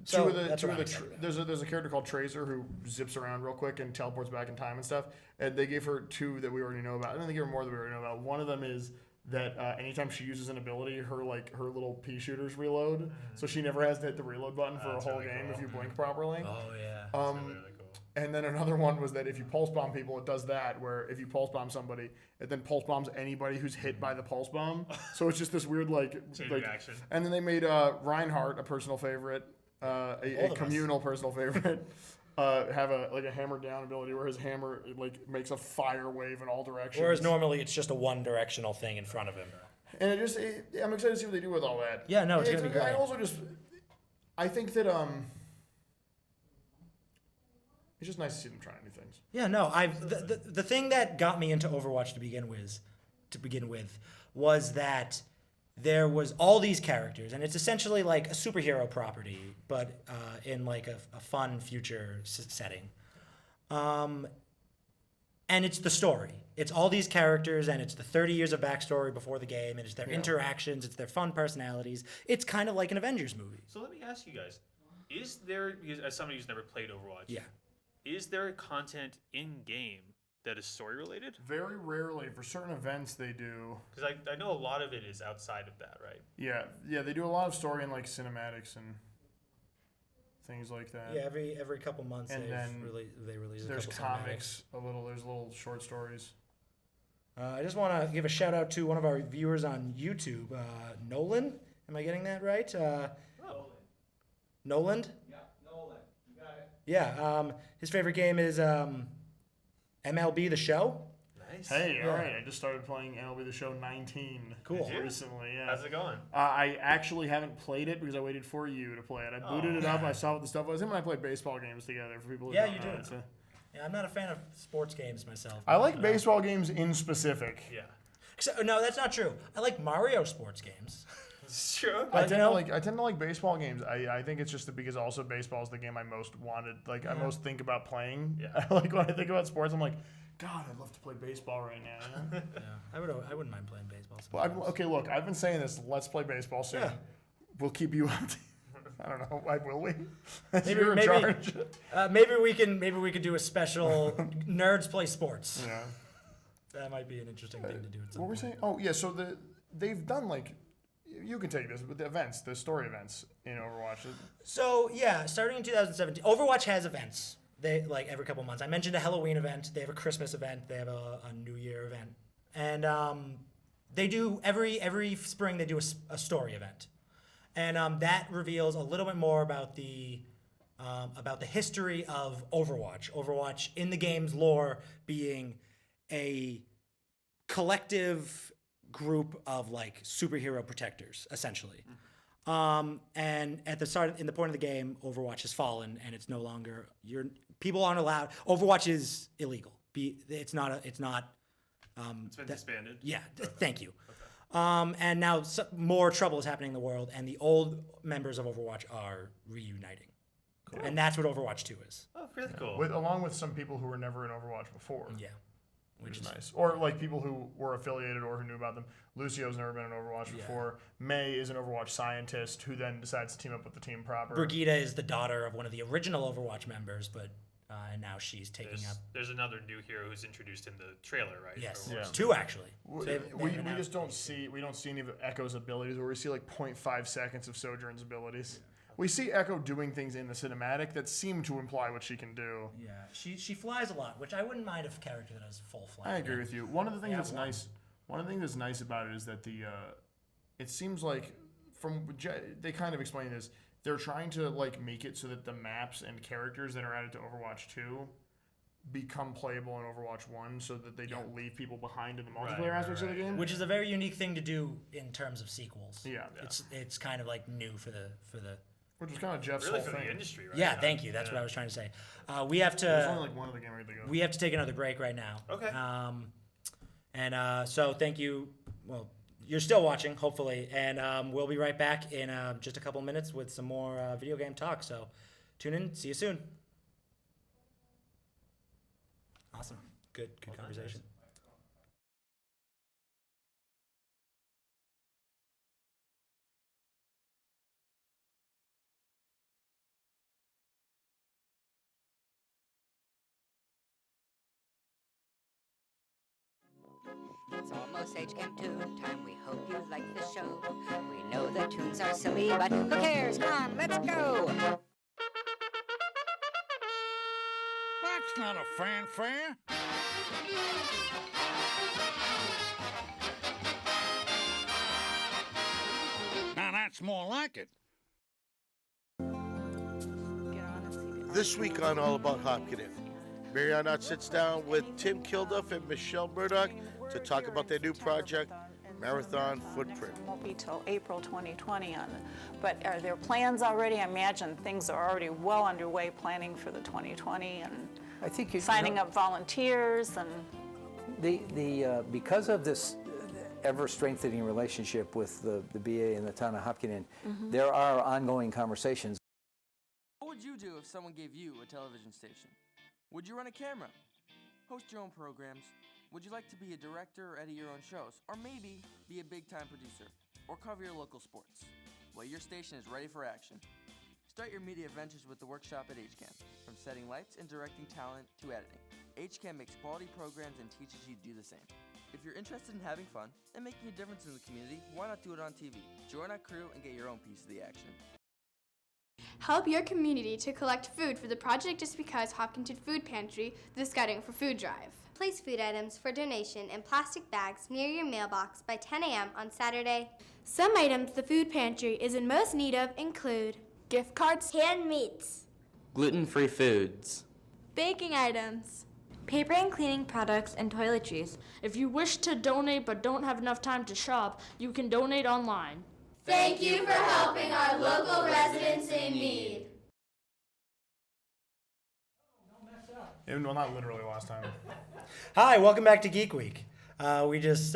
So Two of the, that's two what of I'm the excited about. there's a character called Tracer who zips around real quick and teleports back in time and stuff. And they gave her two that we already know about. I don't think there are more that we already know about. One of them is that anytime she uses an ability, her little pea shooters reload, so she never has to hit the reload button for a That's whole really game cool. if you blink properly. Oh yeah. Really, really cool. And then another one was that if you pulse bomb people, it does that, where if you pulse bomb somebody, it then pulse bombs anybody who's hit by the pulse bomb. So it's just this weird Chain like reaction. And then they made Reinhardt a personal favorite, a communal personal favorite. Have a hammer down ability where his hammer makes a fire wave in all directions. Whereas normally it's just a one-directional thing in front of him. And I'm excited to see what they do with all that. Yeah, no, it's gonna be great. I also I think that it's just nice to see them trying new things. Yeah, no, the thing that got me into Overwatch to begin with was that there was all these characters, and it's essentially like a superhero property, but in like a fun future setting. And it's the story. It's all these characters, and it's the 30 years of backstory before the game, and it's their interactions, it's their fun personalities. It's kind of like an Avengers movie. So let me ask you guys, is there, as somebody who's never played Overwatch, Yeah. is there content in-game that is story-related? Very rarely. For certain events, they do. Because I know a lot of it is outside of that, right? Yeah, they do a lot of story and cinematics and things like that. Yeah, every couple months and they release a there's couple comics, there's little short stories. I just want to give a shout out to one of our viewers on YouTube, Nolan. Am I getting that right? Nolan? Yeah, Nolan. You got it. Yeah, his favorite game is MLB The Show. Nice. Hey, all right. I just started playing MLB The Show 19 recently. Yeah. How's it going? I actually haven't played it because I waited for you to play it. I booted it up. I saw what the stuff was. Him and I play baseball games together. For people who don't you know do. it, so. Yeah, I'm not a fan of sports games myself. I like baseball games in specific. Yeah. No, that's not true. I like Mario sports games. Sure. I tend to like baseball games. I think it's just because also baseball is the game I most wanted. I most think about playing. Yeah. When I think about sports, I'm like, God, I'd love to play baseball right now. Yeah, I wouldn't mind playing baseball. Well, okay, look, I've been saying this. Let's play baseball soon. Yeah. We'll keep you up. I don't know. Will we? Maybe, You're in charge. Maybe we can do a special nerds play sports. Yeah. That might be an interesting thing to do. At some What were we point. saying? Oh yeah. So they've done you can take this with the events, the story events in Overwatch. So yeah, starting in 2017, Overwatch has events. They every couple months. I mentioned a Halloween event. They have a Christmas event. They have a New Year event, and they do every spring. They do a story event, and that reveals a little bit more about the history of Overwatch. Overwatch in the game's lore being a collective group of superhero protectors, essentially. And at the start, in the point of the game, Overwatch has fallen, and it's no longer people aren't allowed. Overwatch is illegal. It's not. It's been disbanded. Yeah. Thank you. Okay. And now more trouble is happening in the world, and the old members of Overwatch are reuniting. Cool. And that's what Overwatch 2 is. Oh, really cool. Along with some people who were never in Overwatch before. Yeah. Which is nice. Or people who were affiliated or who knew about them. Lucio's never been in Overwatch before. May is an Overwatch scientist who then decides to team up with the team proper. Brigitte is the daughter of one of the original Overwatch members, but and now she's taking up. There's another new hero who's introduced in the trailer, right? Yes, two actually. We just don't see any of Echo's abilities, where we see 0.5 seconds of Sojourn's abilities. We see Echo doing things in the cinematic that seem to imply what she can do. Yeah, she flies a lot, which I wouldn't mind if a character that has full flight. I agree with you. One of the things that's nice. One of the things that's nice about it is that it seems like they kind of explain this. They're trying to make it so that the maps and characters that are added to Overwatch 2 become playable in Overwatch 1, so that they don't leave people behind in the multiplayer aspects of the game. Which is a very unique thing to do in terms of sequels. Yeah. It's kind of new for the. Which is kind of Jeff's really whole for thing. The industry, right? Yeah, thank you. That's what I was trying to say. We have to. There's only one other game I think of. We have to take another break right now. Okay. So thank you. Well, you're still watching, hopefully, and we'll be right back in just a couple minutes with some more video game talk. So tune in. See you soon. Awesome. Good conversation. It's almost HCAM 2 time. We hope you like the show. We know the tunes are silly, but who cares? Come on, let's go! That's not a fanfare. Now that's more like it. This week on All About Hopkins, Mary Arnott sits down with Tim Kilduff and Michelle Murdoch to talk about their new project, Marathon Footprint. It won't be till April 2020 on it. But are there plans already? I imagine things are already well underway planning for the 2020 and I think signing up volunteers and because of this ever strengthening relationship with the BA and the town of Hopkinen, there are ongoing conversations. What would you do if someone gave you a television station? Would you run a camera? Host your own programs? Would you like to be a director or edit your own shows? Or maybe be a big-time producer? Or cover your local sports? Well, your station is ready for action. Start your media ventures with the workshop at HCAM. From setting lights and directing talent to editing, HCAM makes quality programs and teaches you to do the same. If you're interested in having fun and making a difference in the community, why not do it on TV? Join our crew and get your own piece of the action. Help your community to collect food for the Project Just Because Hopkinton Food Pantry, the Scouting for Food Drive. Place food items for donation in plastic bags near your mailbox by 10 a.m. on Saturday. Some items the food pantry is in most need of include gift cards, Canned meats, Gluten-free foods. Baking items, paper and cleaning products, and toiletries. If you wish to donate but don't have enough time to shop, you can donate online. Thank you for helping our local residents in need. Well, not literally last time. Hi, welcome back to Geek Week. We just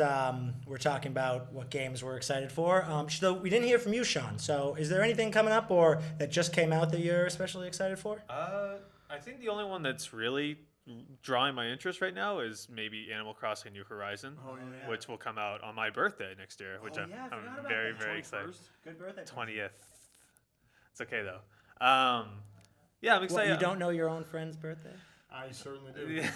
we're talking about what games we're excited for. So we didn't hear from you, Sean. So is there anything coming up or that just came out that you're especially excited for? I think the only one that's really drawing my interest right now is maybe Animal Crossing New Horizon, which will come out on my birthday next year, which I'm very, very excited. Good birthday. 20th. It's okay though. Yeah, I'm excited. You don't know your own friend's birthday? I certainly do. Yeah.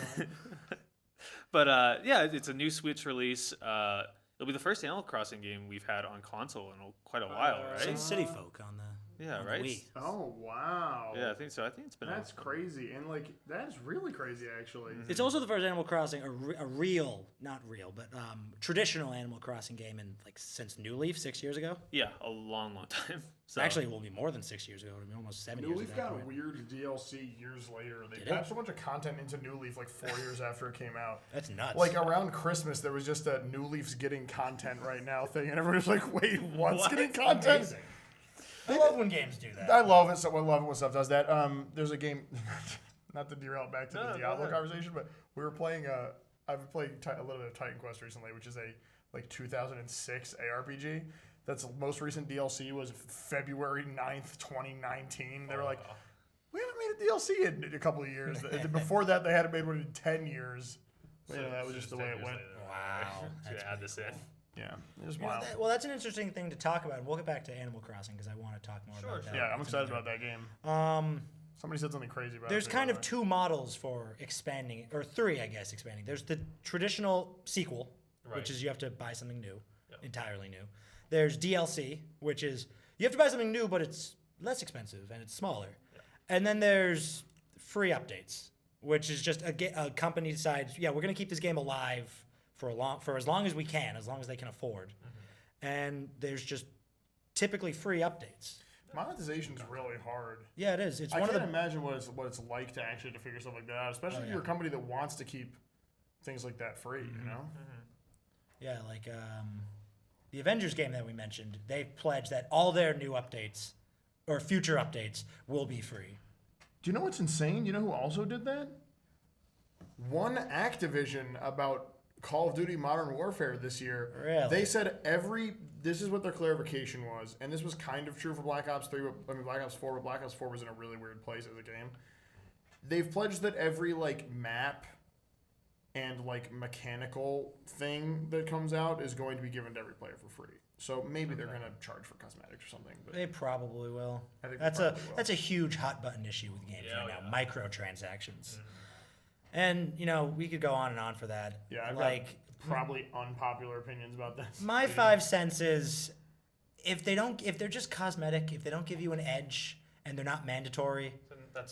But yeah, it's a new Switch release. It'll be the first Animal Crossing game we've had on console in quite a while, right? Since City Folk on the right. Wii. Oh wow. Yeah, I think so. I think it's been. That's crazy, and like that's really crazy actually. It's also the first Animal Crossing, a real, not real, but traditional Animal Crossing game in since New Leaf 6 years ago. Yeah, a long, long time. So. Actually, it will be more than 6 years ago. It'll be almost 7 years. New Leaf got a weird DLC years later. They patched a bunch of content into New Leaf 4 years after it came out. That's nuts. Around Christmas, there was just a New Leaf's getting content right now thing, and everybody was like, "Wait, what's getting content?" Amazing. I love when games do that. I love it. I love it when stuff does that. There's a game, not to derail back to the Diablo conversation, but we were playing. I've played a little bit of Titan Quest recently, which is a 2006 ARPG. That's the most recent DLC was February 9th, 2019. They were like, we haven't made a DLC in a couple of years. Before that, they hadn't made one in 10 years. So that was just the way it went. Wow. Should add this in. Yeah, it was wild. Well, that's an interesting thing to talk about. We'll get back to Animal Crossing because I want to talk more about that. Yeah, I'm excited about that game. Somebody said something crazy about it. There's kind of two models for expanding, or three, I guess, expanding. There's the traditional sequel, which is you have to buy something new, entirely new. There's DLC, which is you have to buy something new, but it's less expensive and it's smaller. And then there's free updates, which is just a company decides, we're going to keep this game alive for as long as we can, as long as they can afford. And there's just typically free updates. Monetization's really hard. Yeah, it is. I can't imagine what it's like to actually to figure stuff like that out, especially if you're a company that wants to keep things like that free, you know? Yeah, the Avengers game that we mentioned, they've pledged that all their new updates or future updates will be free. Do you know what's insane? You know who also did that? One Activision about Call of Duty Modern Warfare this year. Really? They said this is what their clarification was, and this was kind of true for Black Ops 3, Black Ops 4, but Black Ops 4 was in a really weird place as a game. They've pledged that every map and mechanical thing that comes out is going to be given to every player for free. So maybe they're going to charge for cosmetics or something. But they probably will. I think that's a huge hot button issue with games right now. Microtransactions. And we could go on and on for that. Yeah, I've got probably unpopular opinions about this. My 5 cents is if they're just cosmetic, if they don't give you an edge, and they're not mandatory,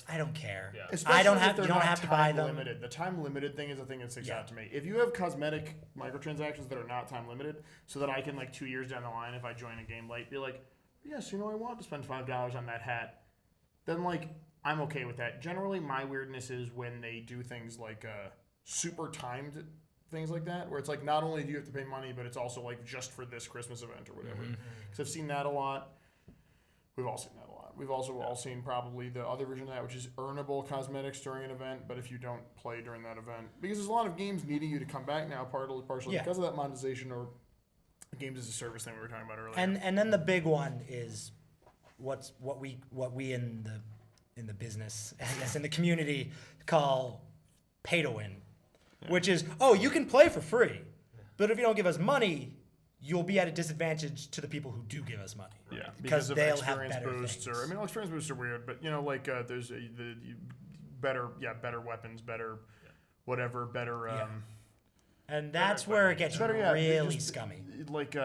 I don't care. Yeah. Especially I don't if have. they're You don't not have to buy time them. limited. The time limited thing is the thing that sticks Yeah. out to me. If you have cosmetic microtransactions that are not time limited, so that I can, like, 2 years down the line, if I join a game late, be like, yes, you know, I want to spend $5 on that hat, then, like, I'm okay with that. Generally, my weirdness is when they do things like super timed things like that, where it's like not only do you have to pay money, but it's also like just for this Christmas event or whatever. Because I've seen that a lot. We've all seen that a lot. We've also all seen probably the other version of that, which is earnable cosmetics during an event, but if you don't play during that event. Because there's a lot of games needing you to come back now, partially Yeah. because of that monetization or games as a service thing we were talking about earlier. And then the big one is what we in the business, I guess in the community, call pay to win, which is, oh, you can play for free, but if you don't give us money, you'll be at a disadvantage to the people who do give us money. Yeah, because of they'll have experience better boosts, things. or I mean, experience boosts are weird, but you know, like there's better weapons, better whatever, better. And that's where it gets really just, scummy. Like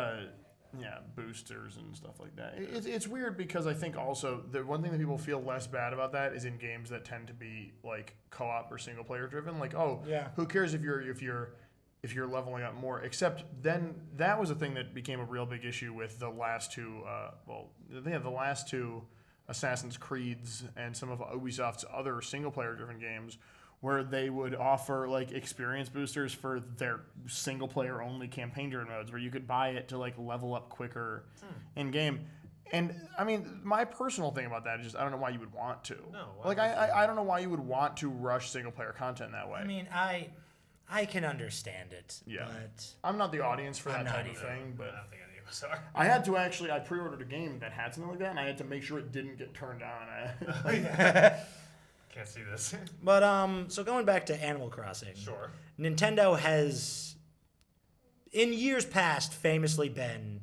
boosters and stuff like that. It's weird because I think also the one thing that people feel less bad about that is in games that tend to be like co-op or single player driven. Like, oh, who cares if you're leveling up more? Except then that was a thing that became a real big issue with the last two. The last two Assassin's Creeds and some of Ubisoft's other single player driven games, where they would offer like experience boosters for their single player only campaign driven modes, where you could buy it to like level up quicker in game. And I mean, my personal thing about that is just I don't know why you would want to. No, like I don't know why you would want to rush single player content that way. I mean, I can understand it. Yeah. But I'm not the audience for I'm that not type of either. thing, but I don't think any of us are. I had to I pre-ordered a game that had something like that, and I had to make sure it didn't get turned on. Can't see this. But so going back to Animal Crossing. Sure. Nintendo has in years past famously been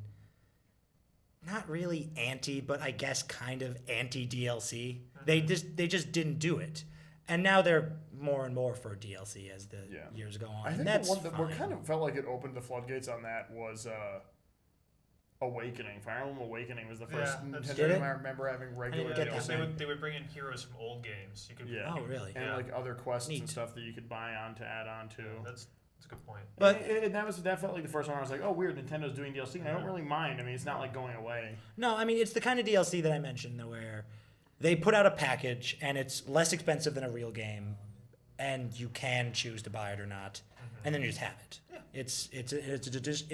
not really anti, but I guess kind of anti DLC. They just didn't do it. And now they're more and more for DLC as the years go on. I think that's the one that fine. kind of felt like it opened the floodgates on that was Awakening. Fire Emblem Awakening was the first Nintendo game I remember having regular DLC. They would bring in heroes from old games. You could, Oh, really? And like other quests and stuff that you could buy on to add on to. That's a good point. But that was definitely the first one I was like, oh, weird, Nintendo's doing DLC. And I don't really mind. I mean, it's not like going away. No, I mean, it's the kind of DLC that I mentioned, though, where they put out a package and it's less expensive than a real game, and you can choose to buy it or not, and then you just have it. Yeah. It's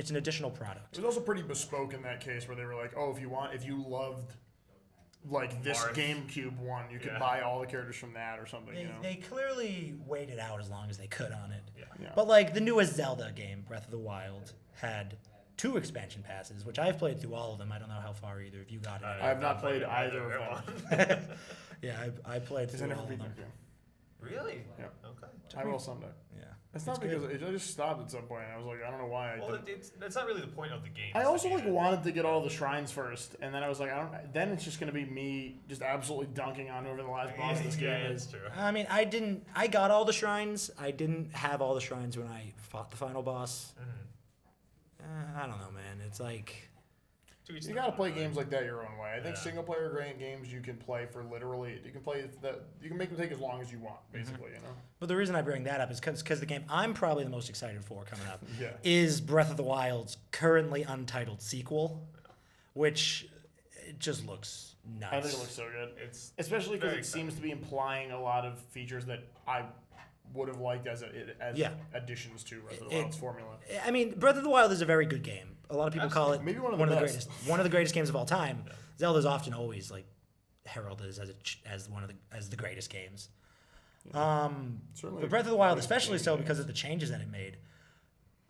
an additional product. It was also pretty bespoke in that case, where they were like, oh, if you loved like this GameCube one, you could buy all the characters from that or something. They clearly waited out as long as they could on it. Yeah. But like the newest Zelda game, Breath of the Wild, had 2 expansion passes, which I've played through all of them. I don't know how far either of you got it. I have not played either of them. Yeah, I played Because through I never all of beat them. that game. Really? Yeah. Okay. I will someday. Yeah. It's not because I just stopped at some point. I was like, I don't know why. Well, that's not really the point of the game. I also like wanted to get all the shrines first, and then I was like, then it's just gonna be me just absolutely dunking on whoever the last boss of this game is. True. I mean, I got all the shrines. I didn't have all the shrines when I fought the final boss. I don't know, man. It's like you gotta play games like that your own way. I think single player games you can play for literally. You can make them take as long as you want, basically. You know. But the reason I bring that up is because the game I'm probably the most excited for coming up Yeah. is Breath of the Wild's currently untitled sequel, which it just looks nice. I think it looks so good. Especially because it seems to be implying a lot of features that I would have liked as additions to Breath of the Wild's formula. I mean, Breath of the Wild is a very good game. A lot of people call it maybe one of the the greatest, one of the greatest games of all time. Zelda's often always like heralded as the greatest games. Certainly, but Breath of the Wild, especially so because of the changes that it made.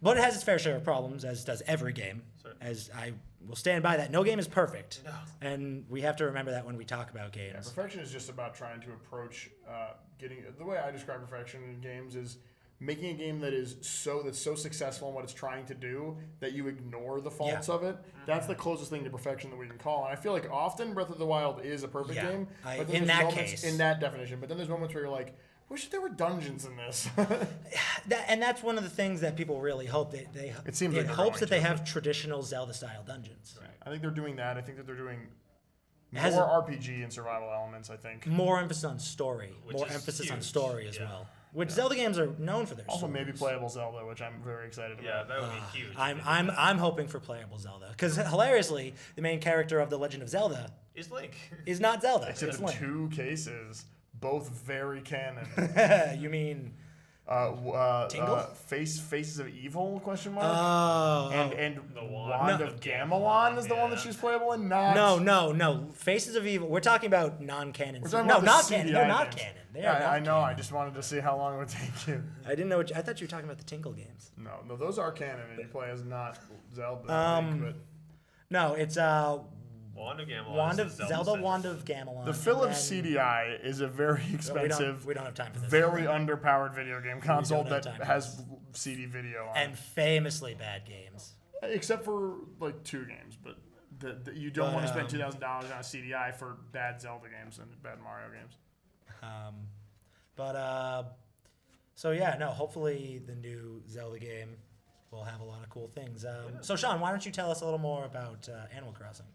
But it has its fair share of problems, as does every game. As I will stand by that. No game is perfect. No. And we have to remember that when we talk about games. Yeah, perfection is just about trying to approach getting. The way I describe perfection in games is making a game that's so successful in what it's trying to do that you ignore the faults of it. That's the closest thing to perfection that we can call. And I feel like often Breath of the Wild is a perfect game. But then in there's that moments, case. in that definition. But then there's moments where you're like, wish there were dungeons in this. And that's one of the things that people really hope. It seems like they're hopes going that they to. have traditional Zelda-style dungeons. Right. I think they're doing that. I think that they're doing has More RPG and survival elements, I think. more emphasis on story, Which more is emphasis on huge. story as Yeah. well. Which Zelda games are known for their Also, stories. maybe playable Zelda, which I'm very excited Yeah, about. that would be huge. I'm hoping for playable Zelda because hilariously, the main character of The Legend of Zelda Is Link. is not Zelda. Except it's in Link. 2 cases, both very canon. You mean Tingle? Faces of Evil? Question mark. And The Wand No. of Gamelon is the one that she's playable in. Not No. Faces of Evil. We're talking about non-canon. We're talking no, about the not canon. CDI They're not games. canon. They Yeah, are not I know. canon. I just wanted to see how long it would take you. I didn't know. I thought you were talking about the Tingle games. No, those are canon, and you play as not Zelda. I think, but No, it's Wand of Gamelon. Wand is of the Zelda, set. Wand of Gamelon. the Philips CDI is a very expensive, we don't have time for this. very underpowered video game console don't have that time for has CD video on and famously bad games. it. Except for like 2 games, but you don't want to spend $2,000 on a CDI for bad Zelda games and bad Mario games. So yeah, no. Hopefully, the new Zelda game will have a lot of cool things. So Sean, why don't you tell us a little more about Animal Crossing?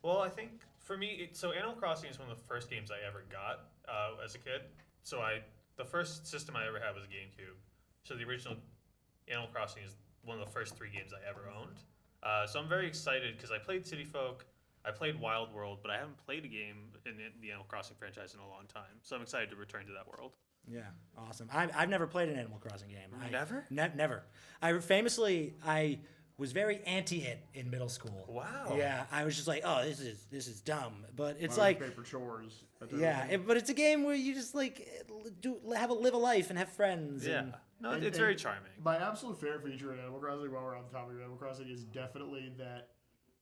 Well, I think for me, so Animal Crossing is one of the first games I ever got as a kid. So the first system I ever had was a GameCube. So the original Animal Crossing is one of the first 3 games I ever owned. So I'm very excited because I played City Folk, I played Wild World, but I haven't played a game in the Animal Crossing franchise in a long time. So I'm excited to return to that world. Yeah, awesome. I've never played an Animal Crossing game. Never? Never. I was very anti it in middle school. Wow. Yeah, I was just like, oh, this is dumb. But it's Mario like, paper chores. yeah, but it's a game where you just like live a life and have friends. Yeah. And, No, it's very charming. My absolute favorite feature in Animal Crossing, while we're on the topic of Animal Crossing, is definitely that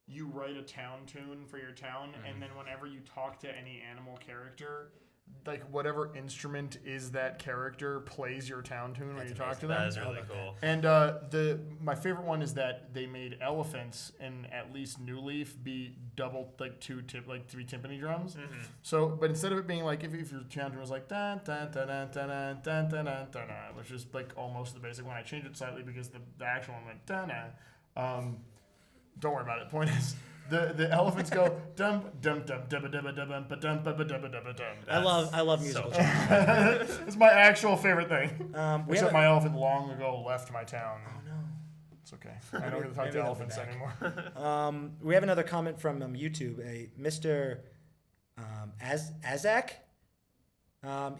you write a town tune for your town, and then whenever you talk to any animal character, like whatever instrument is that character plays your town tune when you talk to them. That is really cool. And my favorite one is that they made elephants in at least New Leaf be double like to be timpani drums. So, but instead of it being like if your town tune was like da da da da da da da da da da, which is like almost the basic one, I changed it slightly because the actual one went da da. Don't worry about it. Point is, the elephants go dum dum dum dum dum dum dum dum dum dum dum. I love musical changes. It's my actual favorite thing. have Except my elephant long ago left my town. Oh no. It's okay. I don't get to talk to elephants anymore. We have another comment from YouTube, a Mr. Azak.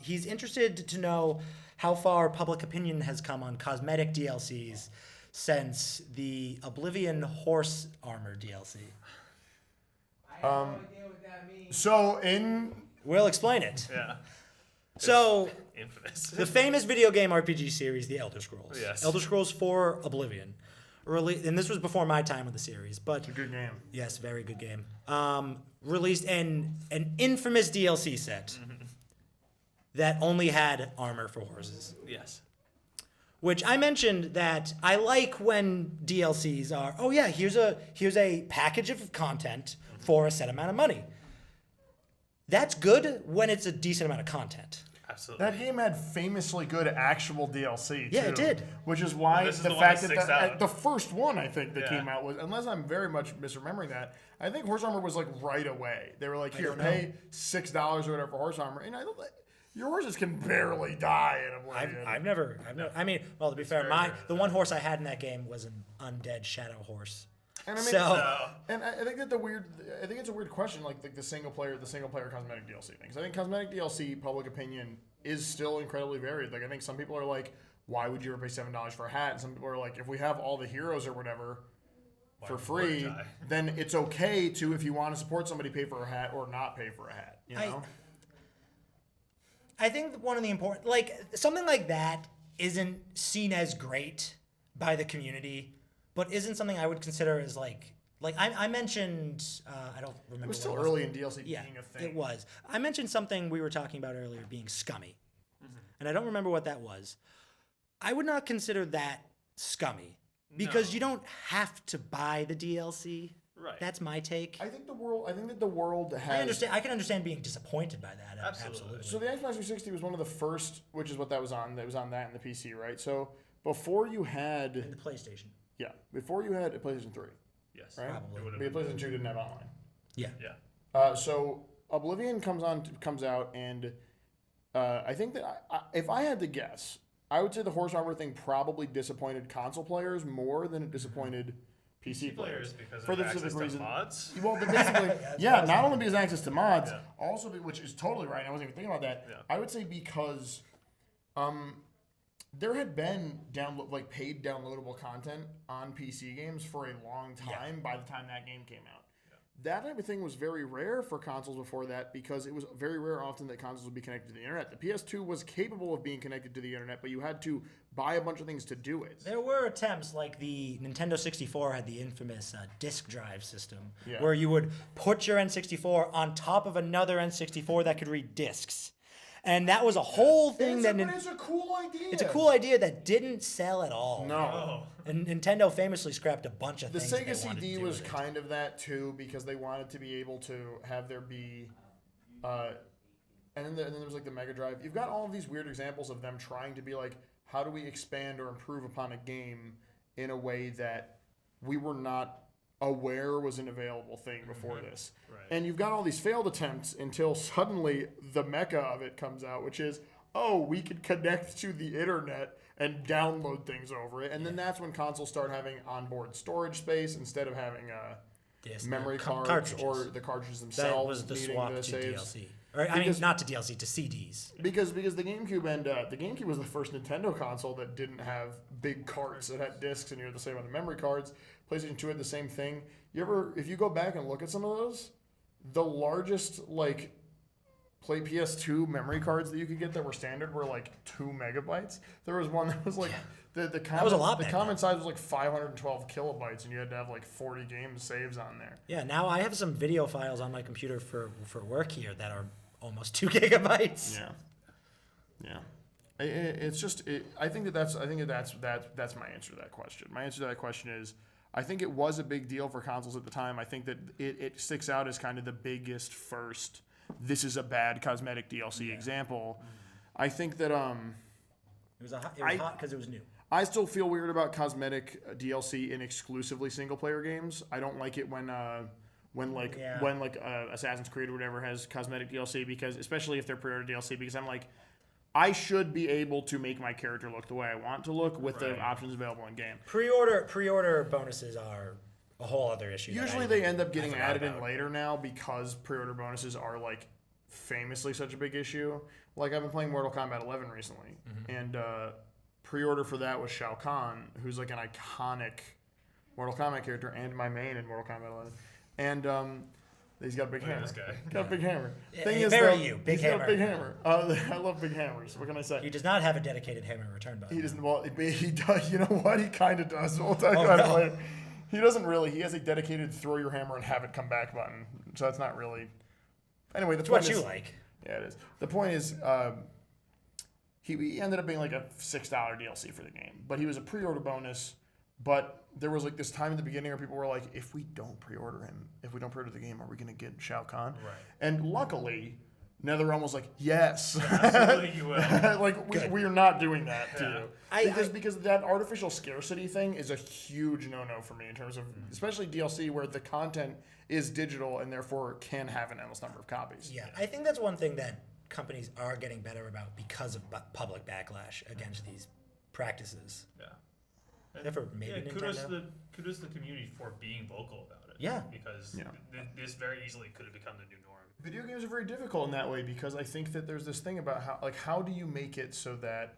He's interested to know how far public opinion has come on cosmetic DLCs since the Oblivion horse armor DLC. We'll explain it. Yeah. So, infamous. the famous video game RPG series, The Elder Scrolls. Yes. Elder Scrolls 4 Oblivion. And this was before my time with the series, but It's a good game. yes, very good game. Released an infamous DLC set that only had armor for horses. Yes. Which I mentioned that I like when DLCs are, oh yeah, here's a package of content for a set amount of money. That's good when it's a decent amount of content. Absolutely. That game had famously good actual DLC, too. Yeah, it did. Which is why This is the the one fact that that sticks out. the first one, I think, that Yeah. came out was, unless I'm very much misremembering that, I think Horse Armor was like right away. They were like, here, don't know. pay $6 or whatever for Horse Armor. And your horses can barely die in Oblivion. I've never, I mean, well, to be fair, the one horse I had in that game was an undead shadow horse. And I mean, and I think that I think it's a weird question, like the single player cosmetic DLC thing. Because I think cosmetic DLC public opinion is still incredibly varied. Like I think some people are like, why would you ever pay $7 for a hat? And some people are like, if we have all the heroes or whatever for free, then it's okay to, if you want to support somebody, pay for a hat or not pay for a hat. You know. I think one of the important, like something like that, isn't seen as great by the community, but isn't something I would consider as like I mentioned, I don't remember. It was what still it was. early in DLC Yeah, being a thing. it was. I mentioned something we were talking about earlier being scummy, and I don't remember what that was. I would not consider that scummy because you don't have to buy the DLC. Right. That's my take. I think that the world has. I understand. I can understand being disappointed by that. Absolutely. So the Xbox 360 was one of the first, which is what that was on. That was on that and the PC, right? So before you had the PlayStation. Yeah, before you had a PlayStation 3. Yes. Right. Probably. But the PlayStation 2 didn't have online. Yeah. Yeah. So Oblivion comes out, and I think that if I had to guess, I would say the horse armor thing probably disappointed console players more than it disappointed PC players because for of the access specific to reason. mods? Well, but basically, yeah, not only because of access to mods, also which is totally right. I wasn't even thinking about that. Yeah. I would say because there had been paid downloadable content on PC games for a long time by the time that game came out. That type of thing was very rare for consoles before that because it was very rare often that consoles would be connected to the internet. The PS2 was capable of being connected to the internet, but you had to buy a bunch of things to do it. There were attempts, like the Nintendo 64 had the infamous disk drive system, Yeah. where you would put your N64 on top of another N64 that could read discs. And that was a whole thing It's a cool idea. It's a cool idea that didn't sell at all. No. And Nintendo famously scrapped a bunch of The things. Sega that they wanted to CD do was with it. kind of that too because they wanted to be able to have there be, and then there was like the Mega Drive. You've got all of these weird examples of them trying to be like, how do we expand or improve upon a game in a way that we were not aware was an available thing before this. Right. And you've got all these failed attempts until suddenly the mecca of it comes out, which is, oh, we could connect to the internet and download things over it. And then that's when consoles start having onboard storage space instead of having memory cards cartridges. or the cartridges themselves. That was the needing swap the to saves. DLC. Or, I mean, not to DLC, to CDs. Because the GameCube the GameCube was the first Nintendo console that didn't have big carts that had discs and you had the same amount of memory cards. PlayStation 2 had the same thing. If you go back and look at some of those, the largest Play PS2 memory cards that you could get that were standard were 2 megabytes. There was one that was the common size was 512 kilobytes, and you had to have 40 game saves on there. Yeah, now I have some video files on my computer for work here that are almost 2 gigabytes. Yeah. It's just I think that's my answer to that question. My answer to that question is I think it was a big deal for consoles at the time. I think that it sticks out as kind of the biggest first. This is a bad cosmetic DLC example. I think that it was hot because it was new. I still feel weird about cosmetic DLC in exclusively single player games. I don't like it when Assassin's Creed or whatever has cosmetic DLC because especially if they're pre-order DLC because I'm like I should be able to make my character look the way I want to look with the options available in game. Pre-order bonuses are a whole other issue. Usually they end up getting added in later now because pre-order bonuses are famously such a big issue. I've been playing Mortal Kombat 11 recently, and pre-order for that was Shao Kahn, who's an iconic Mortal Kombat character and my main in Mortal Kombat 11, and he's got a big hammer. This guy. Got a big hammer. Yeah, Thing is, very though, you, big he's hammer. got a big hammer. I love big hammers. What can I say? He does not have a dedicated hammer return button. He doesn't. Well, he does. You know what? He kind of does. We'll talk about it later. He doesn't really. He has a dedicated throw your hammer and have it come back button. So that's not really. Anyway, the point what is, you like. Yeah, it is. The point is, he ended up being a $6 DLC for the game, but he was a pre-order bonus. But there was this time in the beginning where people were like, if we don't pre-order the game, are we going to get Shao Kahn? Right. And luckily, NetherRealm was yes. Absolutely, you will. we are not doing that to you. Because that artificial scarcity thing is a huge no-no for me in terms of, especially DLC where the content is digital and therefore can have an endless number of copies. Yeah, I think that's one thing that companies are getting better about because of public backlash against these practices. Yeah. Nintendo. Kudos to the community for being vocal about it. Yeah. Because this very easily could have become the new norm. Video games are very difficult in that way because I think that there's this thing about how do you make it so that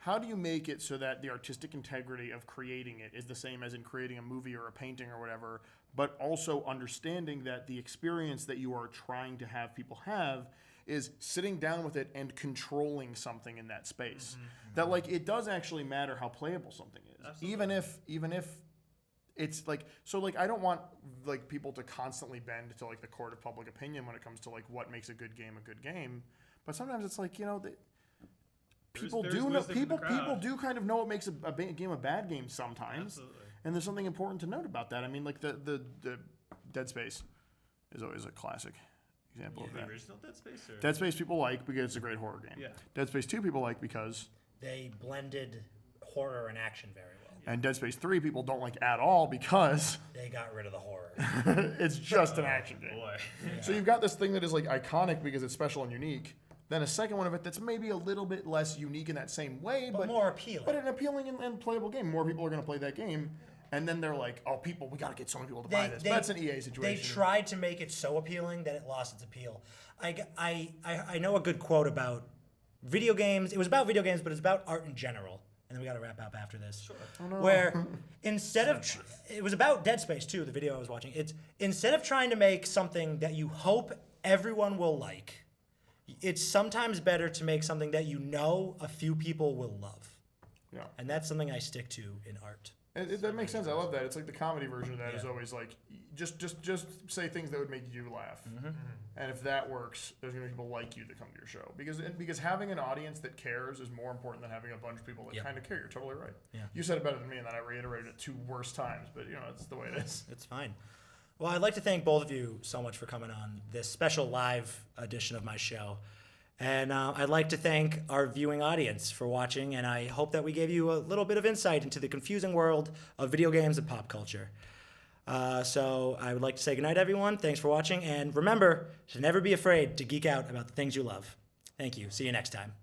the artistic integrity of creating it is the same as in creating a movie or a painting or whatever, but also understanding that the experience that you are trying to have people have is sitting down with it and controlling something in that space. That it does actually matter how playable something is. Absolutely. Even if it's I don't want people to constantly bend to the court of public opinion when it comes to what makes a good game. But sometimes it's people do kind of know what makes a game a bad game sometimes. Absolutely. And there's something important to note about that. I mean, the Dead Space is always a classic example of that. The original Dead Space? Or? Dead Space people like because it's a great horror game. Yeah. Dead Space 2 people like because they blended horror and action very well. And Dead Space 3 people don't like at all because they got rid of the horror. it's just an action game. Boy. So you've got this thing that is like iconic because it's special and unique. Then a second one of it that's maybe a little bit less unique in that same way, but more appealing. But an appealing and playable game. More people are going to play that game. And then they're like, oh, we got to get so many people to buy this. But that's an EA situation. They tried to make it so appealing that it lost its appeal. I know a good quote about video games. It was about video games, but it's about art in general. And then we got to wrap up after this. Sure. Oh, no. Where instead of it was about Dead Space too, the video I was watching. It's instead of trying to make something that you hope everyone will like, it's sometimes better to make something that you know a few people will love. Yeah. And that's something I stick to in art. That makes sense. I love that. It's like the comedy version of that is always like, just say things that would make you laugh. And if that works, there's going to be people like you that come to your show. Because having an audience that cares is more important than having a bunch of people that kind of care. You're totally right. Yeah. You said it better than me, and then I reiterated it 2 worse times. But, it's the way it is. It's fine. Well, I'd like to thank both of you so much for coming on this special live edition of my show. And I'd like to thank our viewing audience for watching, and I hope that we gave you a little bit of insight into the confusing world of video games and pop culture. So I would like to say goodnight, everyone. Thanks for watching, and remember to never be afraid to geek out about the things you love. Thank you. See you next time.